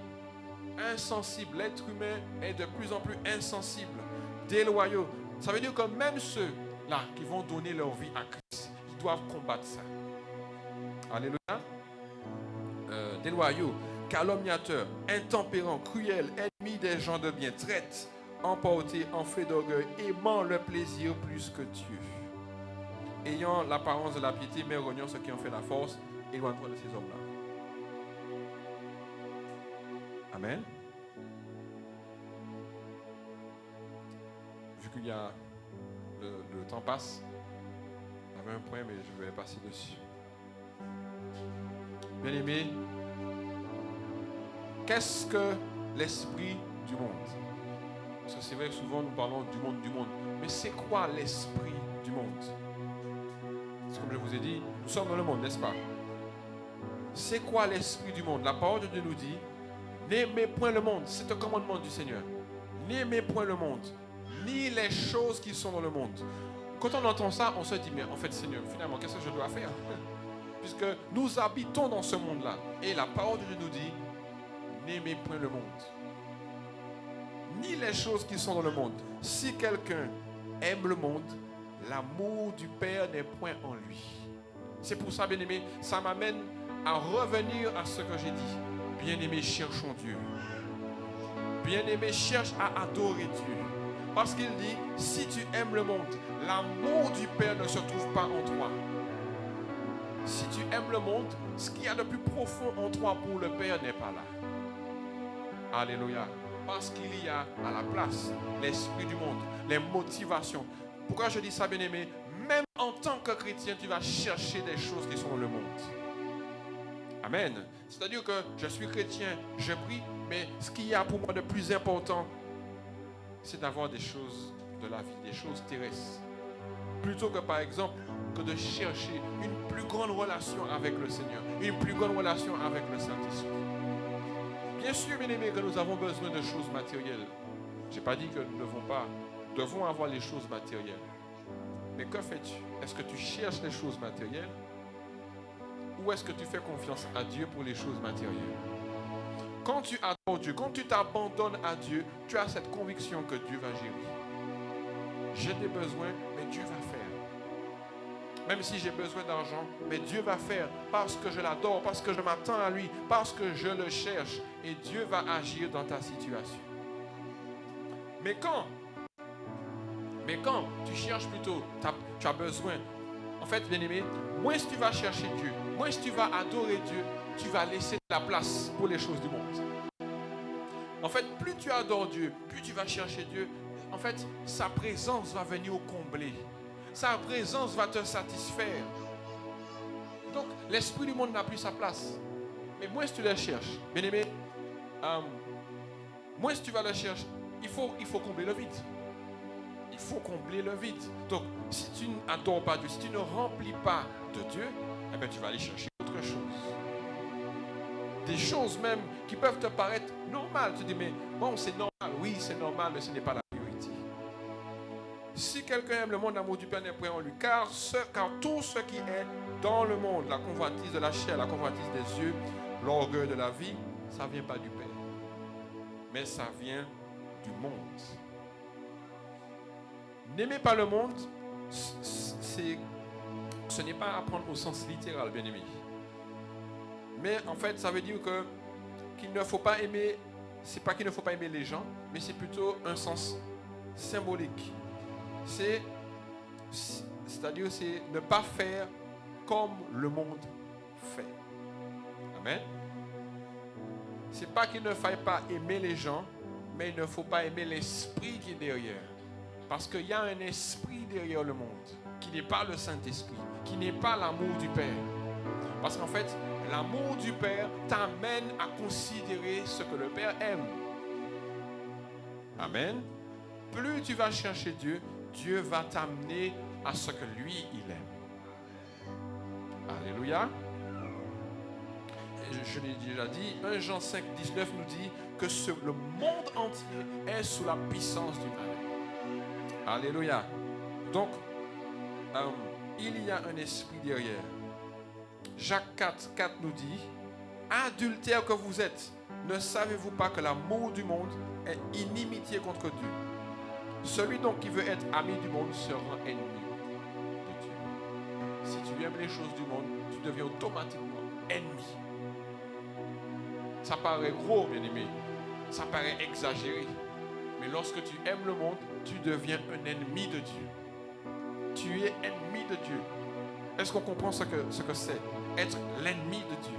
insensibles. L'être humain est de plus en plus insensible, déloyaux. Ça veut dire que même ceux-là qui vont donner leur vie à Christ, ils doivent combattre ça. Alléluia. Déloyaux, calomniateurs, intempérants, cruels, ennemis des gens de bien, traîtres, emportés, enflés d'orgueil, aimant le plaisir plus que Dieu, ayant l'apparence de la piété, mais rognant ceux qui ont fait la force, éloigne-toi de ces hommes-là. Amen. Vu qu'il y a le temps passe, j'avais un point, mais je vais passer dessus. Bien aimé, qu'est-ce que l'esprit du monde? Parce que c'est vrai que souvent nous parlons du monde. Mais c'est quoi l'esprit du monde? C'est comme je vous ai dit, nous sommes dans le monde, n'est-ce pas? C'est quoi l'esprit du monde? La parole de Dieu nous dit, n'aimez point le monde. C'est un commandement du Seigneur. N'aimez point le monde, ni les choses qui sont dans le monde. Quand on entend ça, on se dit, mais en fait, Seigneur, finalement, qu'est-ce que je dois faire? Puisque nous habitons dans ce monde-là. Et la parole de Dieu nous dit, n'aimez point le monde, ni les choses qui sont dans le monde. Si quelqu'un aime le monde, l'amour du Père n'est point en lui. C'est pour ça, bien-aimé, ça m'amène à revenir à ce que j'ai dit. Bien-aimé, cherchons Dieu. Bien-aimé, cherche à adorer Dieu. Parce qu'il dit, si tu aimes le monde, l'amour du Père ne se trouve pas en toi. Si tu aimes le monde, ce qu'il y a de plus profond en toi pour le Père n'est pas là. Alléluia. Parce qu'il y a à la place l'esprit du monde, les motivations. Pourquoi je dis ça, bien-aimé? Même en tant que chrétien, tu vas chercher des choses qui sont dans le monde. Amen. C'est-à-dire que je suis chrétien, je prie, mais ce qu'il y a pour moi de plus important, c'est d'avoir des choses de la vie, des choses terrestres. Plutôt que par exemple, que de chercher une plus grande relation avec le Seigneur, une plus grande relation avec le Saint-Esprit. Bien sûr, bien-aimés, que nous avons besoin de choses matérielles. Je n'ai pas dit que nous devons avoir les choses matérielles. Mais que fais-tu? Est-ce que tu cherches les choses matérielles? Ou est-ce que tu fais confiance à Dieu pour les choses matérielles? Quand tu adores Dieu, quand tu t'abandonnes à Dieu, tu as cette conviction que Dieu va gérer. J'ai des besoins, mais Dieu va faire. Même si j'ai besoin d'argent, mais Dieu va faire parce que je l'adore, parce que je m'attends à lui, parce que je le cherche. Et Dieu va agir dans ta situation. Mais quand tu cherches plutôt, tu as besoin. En fait, bien-aimé, moins tu vas chercher Dieu, moins tu vas adorer Dieu, tu vas laisser la place pour les choses du monde. En fait, plus tu adores Dieu, plus tu vas chercher Dieu, en fait, sa présence va venir au combler. Sa présence va te satisfaire. Donc, l'esprit du monde n'a plus sa place. Mais moins tu le cherches, bien-aimé, moins tu vas le chercher, il faut combler le vide. Il faut combler le vide. Donc, si tu n'adores pas Dieu, si tu ne remplis pas de Dieu, eh bien, tu vas aller chercher autre chose. Des choses même qui peuvent te paraître normales. Tu dis, mais bon, c'est normal. Oui, c'est normal, mais ce n'est pas la vérité. Si quelqu'un aime le monde, l'amour du Père n'est point en lui. Car tout ce qui est dans le monde, la convoitise de la chair, la convoitise des yeux, l'orgueil de la vie, ça ne vient pas du Père. Mais ça vient du monde. N'aimez pas le monde, ce n'est pas à prendre au sens littéral, bien-aimé. Mais en fait, ça veut dire qu'il ne faut pas aimer, c'est pas qu'il ne faut pas aimer les gens, mais c'est plutôt un sens symbolique. C'est-à-dire, c'est ne pas faire comme le monde fait. Amen. C'est pas qu'il ne faille pas aimer les gens, mais il ne faut pas aimer l'esprit qui est derrière. Parce qu'il y a un esprit derrière le monde, qui n'est pas le Saint-Esprit, qui n'est pas l'amour du Père. Parce qu'en fait, l'amour du Père t'amène à considérer ce que le Père aime. Amen. Plus tu vas chercher Dieu, Dieu va t'amener à ce que lui, il aime. Alléluia. Et je l'ai déjà dit, 1 Jean 5, 19 nous dit que le monde entier est sous la puissance du mal. Alléluia. Donc, il y a un esprit derrière. Jacques 4, 4 nous dit, adultères que vous êtes, ne savez-vous pas que l'amour du monde est inimitié contre Dieu? Celui donc qui veut être ami du monde sera ennemi de Dieu. Si tu aimes les choses du monde, tu deviens automatiquement ennemi. Ça paraît gros, bien-aimé. Ça paraît exagéré. Mais lorsque tu aimes le monde, tu deviens un ennemi de Dieu. Tu es ennemi de Dieu. Est-ce qu'on comprend ce que c'est? Être l'ennemi de Dieu.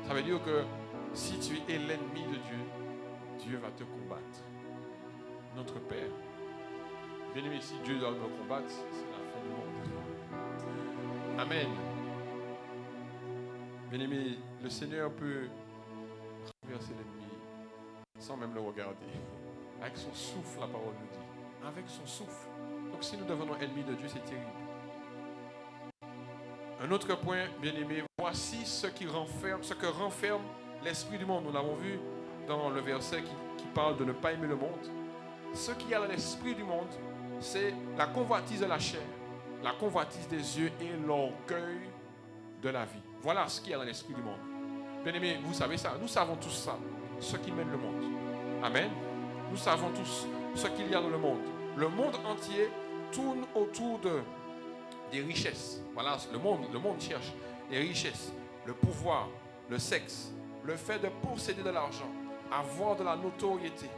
Ça veut dire que si tu es l'ennemi de Dieu, Dieu va te combattre. Notre Père. Bien-aimé, si Dieu doit me combattre, c'est la fin du monde. Amen. Bien-aimé, le Seigneur peut renverser l'ennemi sans même le regarder. Avec son souffle, la parole nous dit. Avec son souffle. Donc si nous devenons ennemis de Dieu, c'est terrible. Un autre point, bien-aimé, voici ce que renferme l'esprit du monde. Nous l'avons vu dans le verset qui parle de ne pas aimer le monde. Ce qu'il y a dans l'esprit du monde, c'est la convoitise de la chair, la convoitise des yeux et l'orgueil de la vie. Voilà ce qu'il y a dans l'esprit du monde. Bien-aimé, vous savez ça, nous savons tous ça, ce qui mène le monde. Amen. Nous savons tous ce qu'il y a dans le monde. Le monde entier tourne autour des richesses. Voilà, le monde cherche les richesses, le pouvoir, le sexe, le fait de posséder de l'argent, avoir de la notoriété.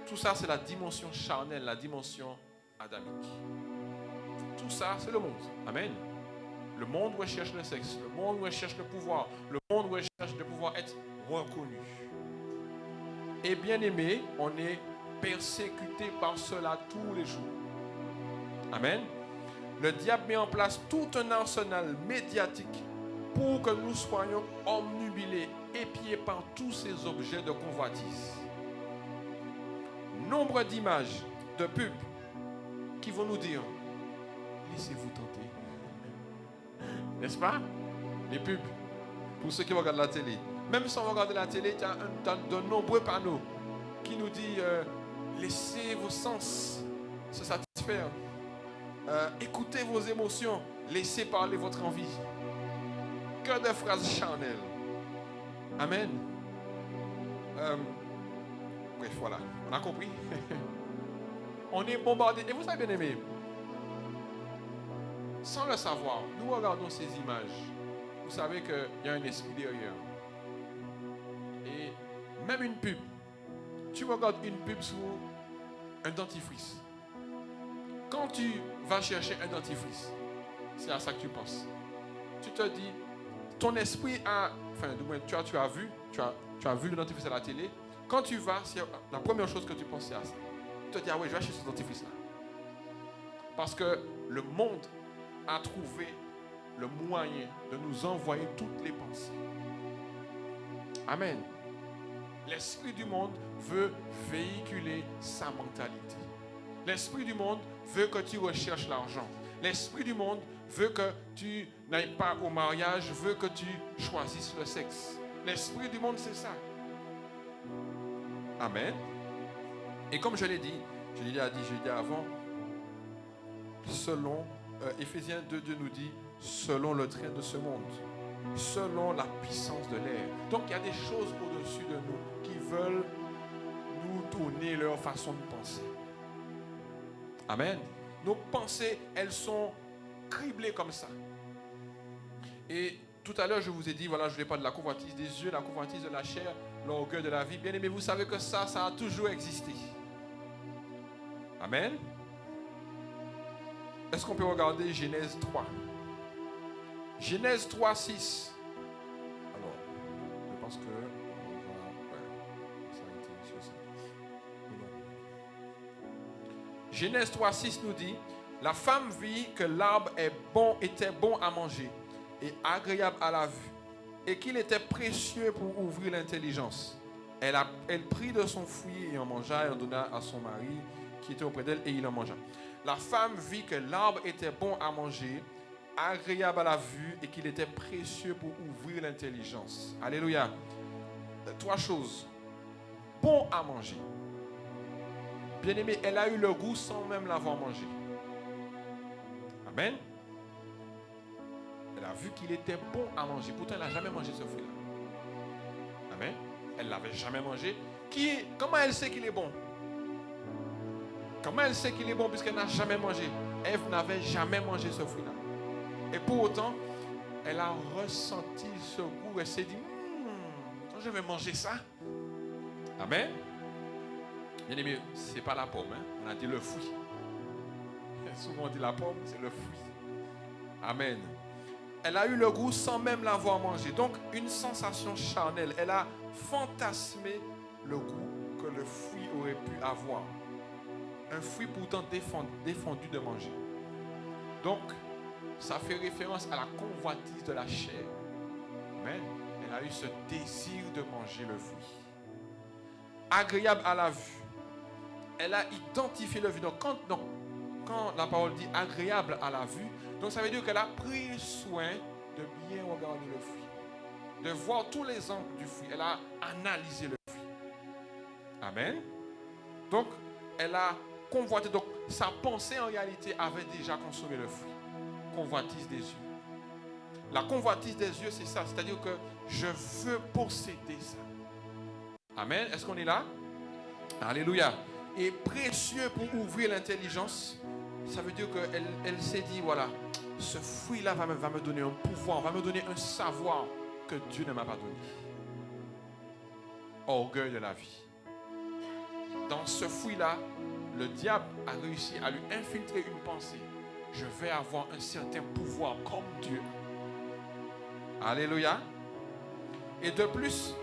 Tout ça, c'est la dimension charnelle, la dimension adamique. Tout ça, c'est le monde. Amen. Le monde recherche le sexe, le monde recherche le pouvoir, le monde recherche de pouvoir être reconnu. Et bien aimé, on est persécuté par cela tous les jours. Amen. Le diable met en place tout un arsenal médiatique pour que nous soyons omnubilés, épiés par tous ces objets de convoitise. nombre d'images, de pubs qui vont nous dire, laissez-vous tenter. N'est-ce pas? Les pubs, pour ceux qui regardent la télé. Même sans regarder la télé, il y a de nombreux panneaux qui nous disent, laissez vos sens se satisfaire. Écoutez vos émotions, laissez parler votre envie. Que de phrases charnelles. Amen. Bref, voilà, on a compris. On est bombardé. Et vous avez bien aimé, sans le savoir, nous regardons ces images. Vous savez qu'il y a un esprit derrière. Et même une pub. Tu regardes une pub sur un dentifrice. Quand tu vas chercher un dentifrice, c'est à ça que tu penses. Tu te dis, ton esprit a, enfin, tu as vu le dentifrice à la télé. Quand tu vas, c'est la première chose que tu penses, c'est à ça. Tu te dis, ah oui, je vais acheter ce dentifrice-là. Parce que le monde a trouvé le moyen de nous envoyer toutes les pensées. Amen. L'esprit du monde veut véhiculer sa mentalité. L'esprit du monde veut que tu recherches l'argent. L'esprit du monde veut que tu n'ailles pas au mariage, veut que tu choisisses le sexe. L'esprit du monde, c'est ça. Amen. Et comme je l'ai dit avant, selon Éphésiens 2, Dieu nous dit, selon le train de ce monde, selon la puissance de l'air. Donc il y a des choses au-dessus de nous qui veulent nous tourner leur façon de penser. Amen. Nos pensées, elles sont criblées comme ça. Et tout à l'heure, je vous ai dit, voilà, je voulais pas de la convoitise des yeux, la convoitise de la chair, l'orgueil de la vie. Bien aimé, vous savez que ça a toujours existé. Amen. Est-ce qu'on peut regarder Genèse 3? Genèse 3, 6. Alors, je pense que ça a été sur ça. Genèse 3, 6 nous dit, la femme vit que l'arbre était bon à manger et agréable à la vue, et qu'il était précieux pour ouvrir l'intelligence. Elle prit de son fruit et en mangea, et en donna à son mari qui était auprès d'elle, et il en mangea. La femme vit que l'arbre était bon à manger, agréable à la vue, et qu'il était précieux pour ouvrir l'intelligence. Alléluia. 3 choses. Bon à manger. Bien-aimé, elle a eu le goût sans même l'avoir mangé. Amen. Elle a vu qu'il était bon à manger. Pourtant, elle n'a jamais mangé ce fruit-là. Amen. Elle ne l'avait jamais mangé. Comment elle sait qu'il est bon? Comment elle sait qu'il est bon puisqu'elle n'a jamais mangé? Ève n'avait jamais mangé ce fruit-là. Et pour autant, elle a ressenti ce goût. Elle s'est dit, je vais manger ça. Amen. Bien aimé, ce n'est pas la pomme. Hein? On a dit le fruit. Souvent on dit la pomme, c'est le fruit. Amen. Elle a eu le goût sans même l'avoir mangé. Donc, une sensation charnelle. Elle a fantasmé le goût que le fruit aurait pu avoir. Un fruit pourtant défendu de manger. Donc, ça fait référence à la convoitise de la chair. Amen. Elle a eu ce désir de manger le fruit. Agréable à la vue. Elle a identifié le fruit. Donc, quand la parole dit agréable à la vue, donc ça veut dire qu'elle a pris soin de bien regarder le fruit, de voir tous les angles du fruit. Elle a analysé le fruit. Amen. Donc, elle a convoité. Donc, sa pensée en réalité avait déjà consommé le fruit. Convoitise des yeux. La convoitise des yeux, c'est ça. C'est-à-dire que je veux posséder ça. Amen. Est-ce qu'on est là? Alléluia. Et précieux pour ouvrir l'intelligence, ça veut dire qu'elle s'est dit, voilà, ce fruit-là va me donner un pouvoir, va me donner un savoir que Dieu ne m'a pas donné. Orgueil de la vie. Dans ce fruit-là, le diable a réussi à lui infiltrer une pensée. Je vais avoir un certain pouvoir comme Dieu. Alléluia. Et de plus,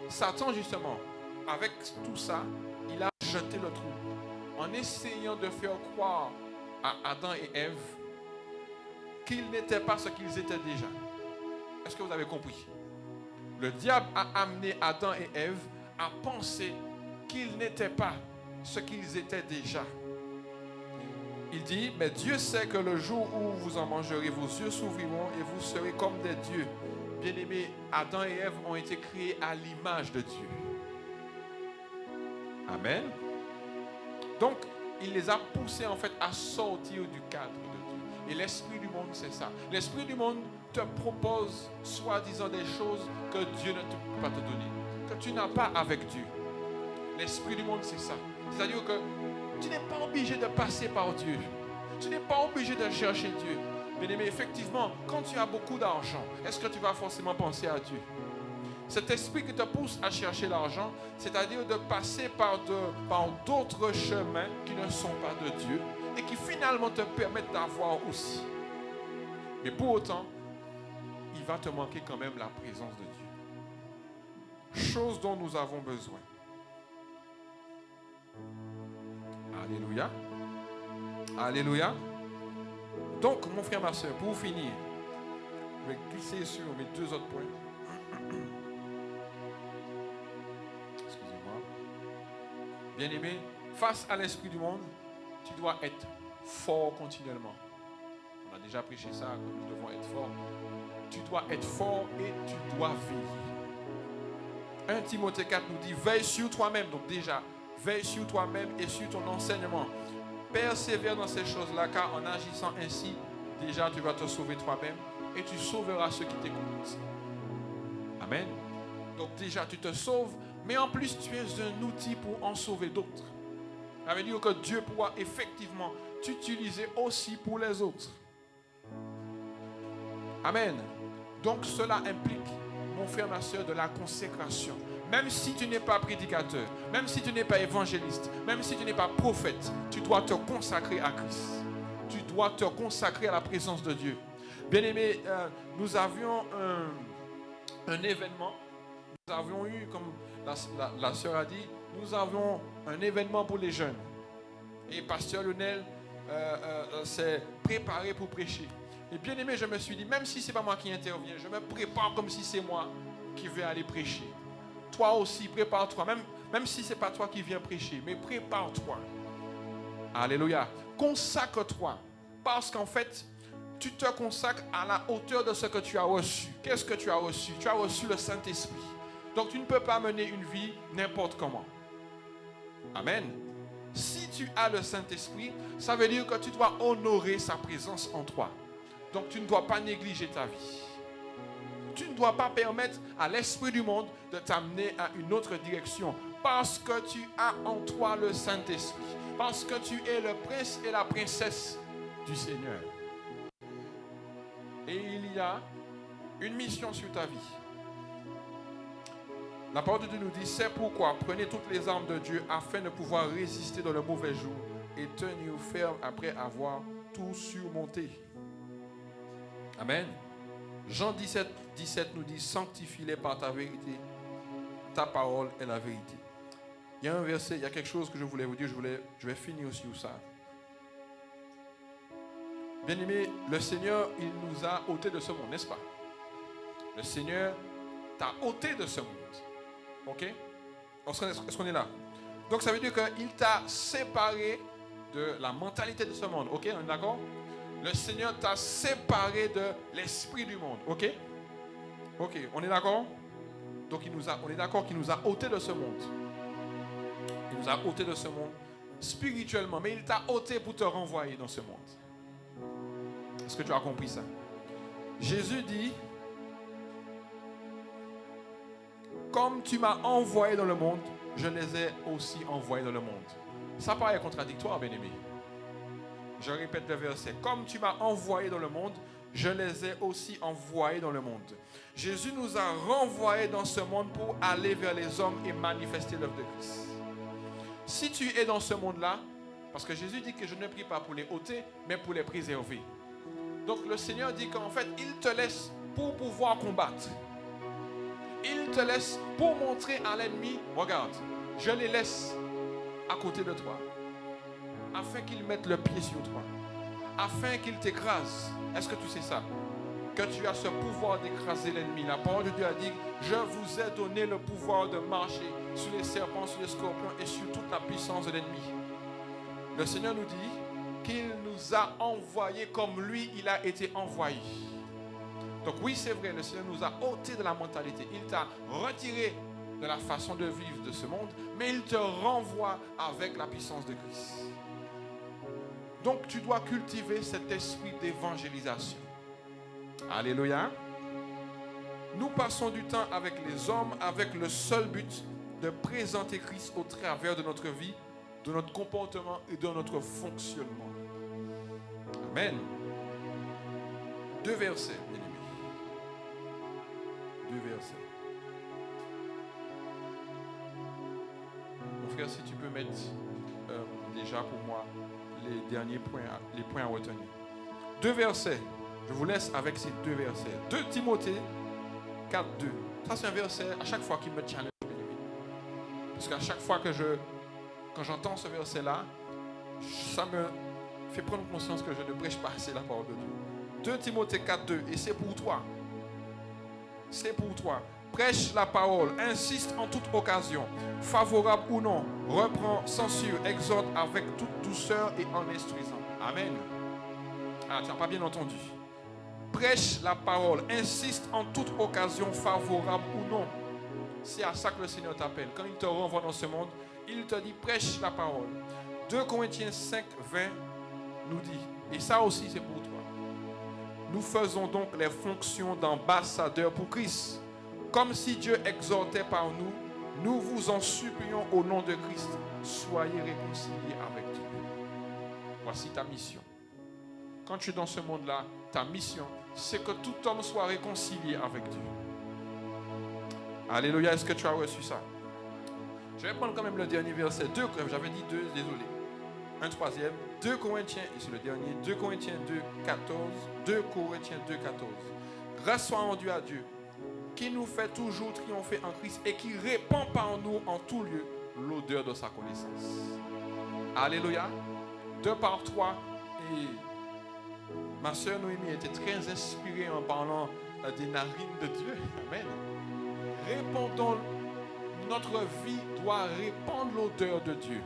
Satan, justement, avec tout ça, il a jeté le trou en essayant de faire croire à Adam et Ève qu'ils n'étaient pas ce qu'ils étaient déjà. Est-ce que vous avez compris? Le diable a amené Adam et Ève à penser qu'ils n'étaient pas ce qu'ils étaient déjà. Il dit, mais Dieu sait que le jour où vous en mangerez, vos yeux s'ouvriront et vous serez comme des dieux. Bien-aimés, Adam et Ève ont été créés à l'image de Dieu. Amen. Donc, il les a poussés en fait à sortir du cadre de Dieu. Et l'esprit du monde, c'est ça. L'esprit du monde te propose soi-disant des choses que Dieu ne peut pas te donner, que tu n'as pas avec Dieu. L'esprit du monde, c'est ça. C'est-à-dire que tu n'es pas obligé de passer par Dieu. Tu n'es pas obligé de chercher Dieu. Bien-aimé, effectivement, quand tu as beaucoup d'argent, est-ce que tu vas forcément penser à Dieu? Cet esprit qui te pousse à chercher l'argent, c'est-à-dire de passer par d'autres chemins qui ne sont pas de Dieu et qui finalement te permettent d'avoir aussi. Mais pour autant, il va te manquer quand même la présence de Dieu. Chose dont nous avons besoin. Alléluia. Alléluia. Donc, mon frère, ma soeur, pour finir, je vais glisser sur mes deux autres points. Excusez-moi. Bien-aimé, face à l'esprit du monde, tu dois être fort continuellement. On a déjà prêché ça, que nous devons être forts. Tu dois être fort et tu dois veiller. 1 Timothée 4 nous dit, veille sur toi-même. Donc déjà, veille sur toi-même et sur ton enseignement. Persévère dans ces choses-là, car en agissant ainsi, déjà tu vas te sauver toi-même et tu sauveras ceux qui t'écoutent. Amen. Donc déjà tu te sauves, mais en plus tu es un outil pour en sauver d'autres. Ça veut dire que Dieu pourra effectivement t'utiliser aussi pour les autres. Amen. Donc cela implique, mon frère, ma soeur, de la consécration. Même si tu n'es pas prédicateur, même si tu n'es pas évangéliste, même si tu n'es pas prophète, tu dois te consacrer à Christ. Tu dois te consacrer à la présence de Dieu. Bien-aimés, nous avions un événement. Nous avions eu, comme la sœur a dit, nous avions un événement pour les jeunes. Et pasteur Lionel s'est préparé pour prêcher. Et bien aimé, je me suis dit, même si ce n'est pas moi qui interviens, je me prépare comme si c'est moi qui vais aller prêcher. Toi aussi, prépare-toi, même si ce n'est pas toi qui viens prêcher, mais prépare-toi. Alléluia. Consacre-toi, parce qu'en fait, tu te consacres à la hauteur de ce que tu as reçu. Qu'est-ce que tu as reçu? Tu as reçu le Saint-Esprit. Donc tu ne peux pas mener une vie n'importe comment. Amen. Si tu as le Saint-Esprit, ça veut dire que tu dois honorer sa présence en toi. Donc tu ne dois pas négliger ta vie. Tu ne dois pas permettre à l'esprit du monde de t'amener à une autre direction. Parce que tu as en toi le Saint-Esprit. Parce que tu es le prince et la princesse du Seigneur. Et il y a une mission sur ta vie. La parole de Dieu nous dit, c'est pourquoi prenez toutes les armes de Dieu afin de pouvoir résister dans le mauvais jour et tenir ferme après avoir tout surmonté. Amen. Jean 17, 17 nous dit, sanctifie-les par ta vérité. Ta parole est la vérité. Il y a un verset, il y a quelque chose que je voulais vous dire, je vais finir sur ça. Bien-aimé, le Seigneur, il nous a ôtés de ce monde, n'est-ce pas? Le Seigneur t'a ôté de ce monde. Ok? Est-ce qu'on est là? Donc ça veut dire qu'il t'a séparé de la mentalité de ce monde. Ok? On est d'accord? Le Seigneur t'a séparé de l'esprit du monde. Ok? Ok, on est d'accord? Donc on est d'accord qu'il nous a ôté de ce monde. Il nous a ôté de ce monde spirituellement, mais il t'a ôté pour te renvoyer dans ce monde. Est-ce que tu as compris ça? Jésus dit, comme tu m'as envoyé dans le monde, je les ai aussi envoyés dans le monde. Ça paraît contradictoire, bien-aimé. Je répète le verset. Comme tu m'as envoyé dans le monde, je les ai aussi envoyés dans le monde. Jésus nous a renvoyés dans ce monde pour aller vers les hommes et manifester l'œuvre de Christ. Si tu es dans ce monde-là, parce que Jésus dit que je ne prie pas pour les ôter, mais pour les préserver. Donc le Seigneur dit qu'en fait, il te laisse pour pouvoir combattre. Il te laisse pour montrer à l'ennemi, regarde, je les laisse à côté de toi, afin qu'ils mettent le pied sur toi, afin qu'ils t'écrasent. Est-ce que tu sais ça? que tu as ce pouvoir d'écraser l'ennemi. La parole de Dieu a dit, je vous ai donné le pouvoir de marcher sur les serpents, sur les scorpions et sur toute la puissance de l'ennemi. Le Seigneur nous dit qu'il nous a envoyés comme lui, il a été envoyé. Donc oui, c'est vrai, le Seigneur nous a ôté de la mentalité. Il t'a retiré de la façon de vivre de ce monde, mais il te renvoie avec la puissance de Christ. Donc tu dois cultiver cet esprit d'évangélisation. Alléluia. Nous passons du temps avec les hommes avec le seul but de présenter Christ au travers de notre vie, de notre comportement et de notre fonctionnement. Amen. 2 versets, bien-aimés. 2 versets. Mon frère, si tu peux mettre déjà pour moi les derniers points, les points à retenir. 2 versets. Je vous laisse avec ces 2 versets. 2 Timothée 4, 2. Ça, c'est un verset à chaque fois qui me challenge. Parce qu'à chaque fois quand j'entends ce verset-là, ça me fait prendre conscience que je ne prêche pas assez la parole de Dieu. 2 Timothée 4, 2. Et c'est pour toi. C'est pour toi. Prêche la parole, insiste en toute occasion, favorable ou non, reprend, censure, exhorte avec toute douceur et en instruisant. Amen. Ah, tu n'as pas bien entendu. Prêche la parole, insiste en toute occasion, favorable ou non. C'est à ça que le Seigneur t'appelle. Quand il te renvoie dans ce monde, il te dit prêche la parole. 2 Corinthiens 5, 20 nous dit, et ça aussi c'est pour toi. Nous faisons donc les fonctions d'ambassadeurs pour Christ. Comme si Dieu exhortait par nous, nous vous en supplions au nom de Christ. Soyez réconciliés avec Dieu. Voici ta mission. Quand tu es dans ce monde-là, ta mission, c'est que tout homme soit réconcilié avec Dieu. Alléluia, est-ce que tu as reçu ça? Je vais prendre quand même le dernier verset. J'avais dit 2, désolé. Un troisième. 2 Corinthiens, et c'est le dernier. 2 Corinthiens 2, 14. 2 Corinthiens 2, 14. Grâce soit rendue à Dieu, qui nous fait toujours triompher en Christ et qui répand par nous en tout lieu l'odeur de sa connaissance. Alléluia. 2 par 3. Et ma soeur Noémie était très inspirée en parlant des narines de Dieu. Amen. Répandons, notre vie doit répandre l'odeur de Dieu.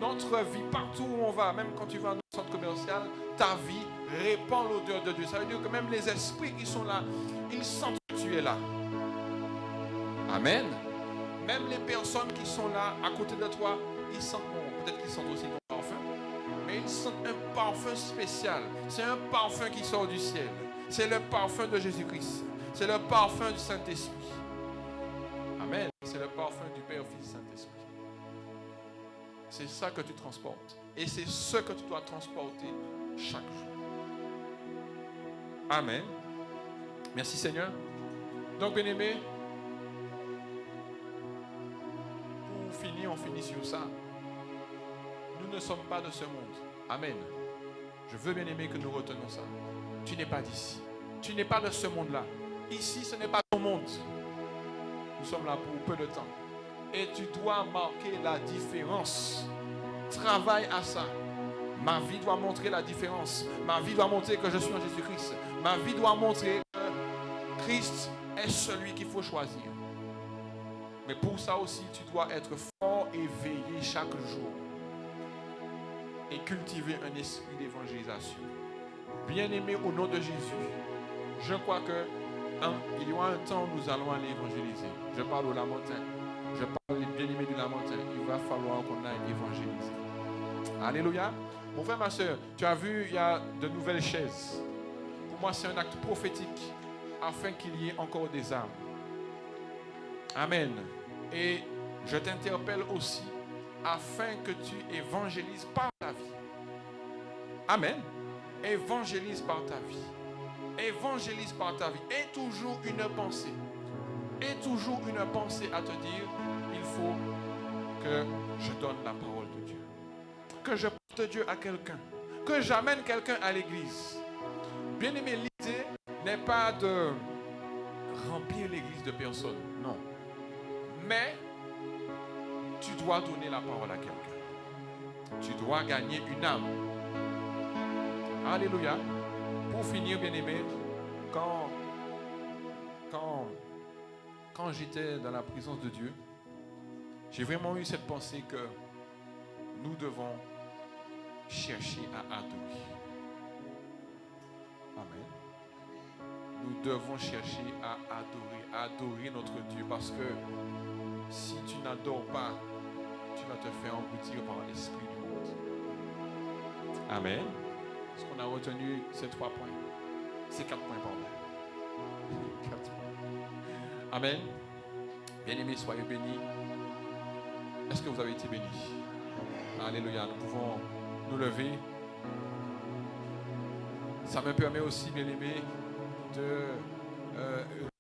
Notre vie, partout où on va, même quand tu vas dans un centre commercial, ta vie répand l'odeur de Dieu. Ça veut dire que même les esprits qui sont là, ils sentent que tu es là. Amen. Même les personnes qui sont là à côté de toi, ils sentent, bon, peut-être qu'ils sentent aussi ton parfum, mais ils sentent un parfum spécial. C'est un parfum qui sort du ciel. C'est le parfum de Jésus-Christ. C'est le parfum du Saint-Esprit. Amen. C'est le parfum du Père, Fils, Saint-Esprit. C'est ça que tu transportes. Et c'est ce que tu dois transporter chaque jour. Amen. Merci Seigneur. Donc, bien-aimés, pour finir, on finit sur ça. Nous ne sommes pas de ce monde. Amen. Je veux, bien-aimés, que nous retenons ça. Tu n'es pas d'ici. Tu n'es pas de ce monde-là. Ici, ce n'est pas ton monde. Nous sommes là pour peu de temps. Et tu dois marquer la différence. Travaille à ça. Ma vie doit montrer la différence. Ma vie doit montrer que je suis en Jésus-Christ. Ma vie doit montrer que Christ est celui qu'il faut choisir. Mais pour ça aussi, tu dois être fort et veiller chaque jour. Et cultiver un esprit d'évangélisation. Bien-aimé au nom de Jésus, je crois que il y aura un temps où nous allons aller évangéliser. Je parle au Lamentin. Je parle des bien-aimés du Lamentin. Il va falloir qu'on aille évangéliser. Alléluia. Mon frère, ma soeur, tu as vu, il y a de nouvelles chaises. Pour moi, c'est un acte prophétique afin qu'il y ait encore des âmes. Amen. Et je t'interpelle aussi afin que tu évangélises par ta vie. Amen. Évangélise par ta vie. Évangélise par ta vie. Et toujours une pensée. Et toujours une pensée à te dire, il faut que je donne la parole de Dieu. Que je porte Dieu à quelqu'un. Que j'amène quelqu'un à l'église. Bien-aimé, l'idée n'est pas de remplir l'église de personnes. Non. Mais tu dois donner la parole à quelqu'un. Tu dois gagner une âme. Alléluia. Pour finir, bien-aimé, quand, quand j'étais dans la présence de Dieu, j'ai vraiment eu cette pensée que nous devons chercher à adorer. Amen. Nous devons chercher à adorer notre Dieu, parce que si tu n'adores pas, tu vas te faire engloutir par l'esprit du monde. Amen. Est-ce qu'on a retenu ces 3 points? Ces 4 points, pardon. 4 points. Amen. Bien-aimés, soyez bénis. Est-ce que vous avez été bénis? Alléluia. Nous pouvons nous lever. Ça me permet aussi, bien-aimés, de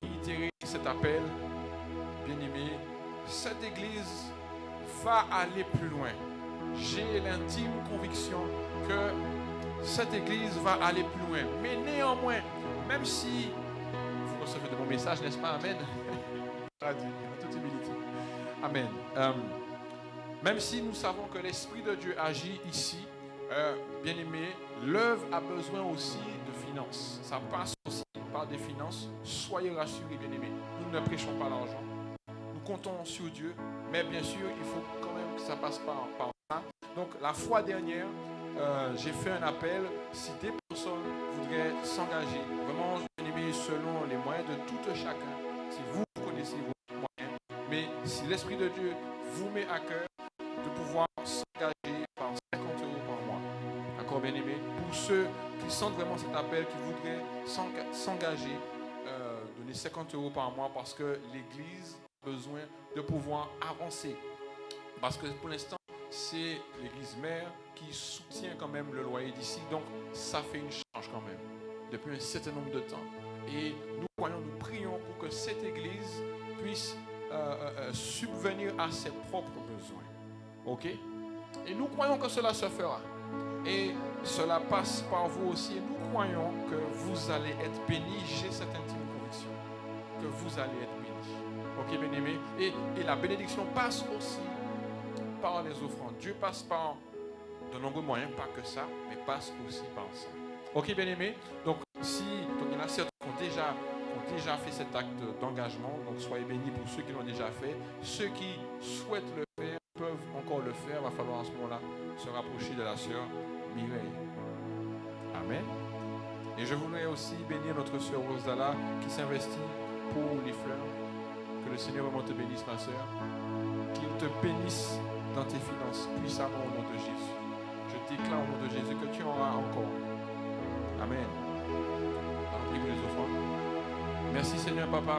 réitérer cet appel. Bien-aimés, cette église va aller plus loin. J'ai l'intime conviction que cette église va aller plus loin. Mais néanmoins, même si vous recevez de mon message, n'est-ce pas? Amen. En toute humilité. Amen. Même si nous savons que l'Esprit de Dieu agit ici, bien-aimé, l'œuvre a besoin aussi de finances. Ça passe aussi par des finances. Soyez rassurés, bien-aimés. Nous ne prêchons pas l'argent. Nous comptons sur Dieu. Mais bien sûr, il faut quand même que ça passe par ça. Donc, la fois dernière, j'ai fait un appel. Si des personnes voudraient s'engager, vraiment, bien-aimés, selon les moyens de tout chacun, si vous connaissez vos moyens, mais si l'Esprit de Dieu vous met à cœur de pouvoir s'engager par 50 € par mois. D'accord, bien-aimés? Pour ceux qui sentent vraiment cet appel, qui voudraient s'engager, donner 50 € par mois, parce que l'Église a besoin de pouvoir avancer. Parce que pour l'instant, c'est l'Église mère qui soutient quand même le loyer d'ici. Donc, ça fait une charge quand même, depuis un certain nombre de temps. Et nous croyons, nous prions pour que cette Église puisse subvenir à ses propres besoins. Ok? Et nous croyons que cela se fera. Et cela passe par vous aussi. Et nous croyons que vous allez être bénis. J'ai cette intime conviction que vous allez être bénis. Ok, bien-aimés? Et la bénédiction passe aussi par les offrandes. Dieu passe par de nombreux moyens, pas que ça, mais passe aussi par ça. Ok, bien-aimés? Donc, il y en a certains qui ont déjà fait cet acte d'engagement. Donc, soyez bénis pour ceux qui l'ont déjà fait. Ceux qui souhaitent le faire peuvent encore le faire. Il va falloir à ce moment-là se rapprocher de la sœur Mireille. Amen. Et je voudrais aussi bénir notre sœur Rosala qui s'investit pour les fleurs. Que le Seigneur vraiment te bénisse, ma sœur. Qu'il te bénisse dans tes finances puissamment au nom de Jésus. Je déclare au nom de Jésus que tu en auras encore. Amen. Alors, prie pour les offrandes. Merci Seigneur, Papa.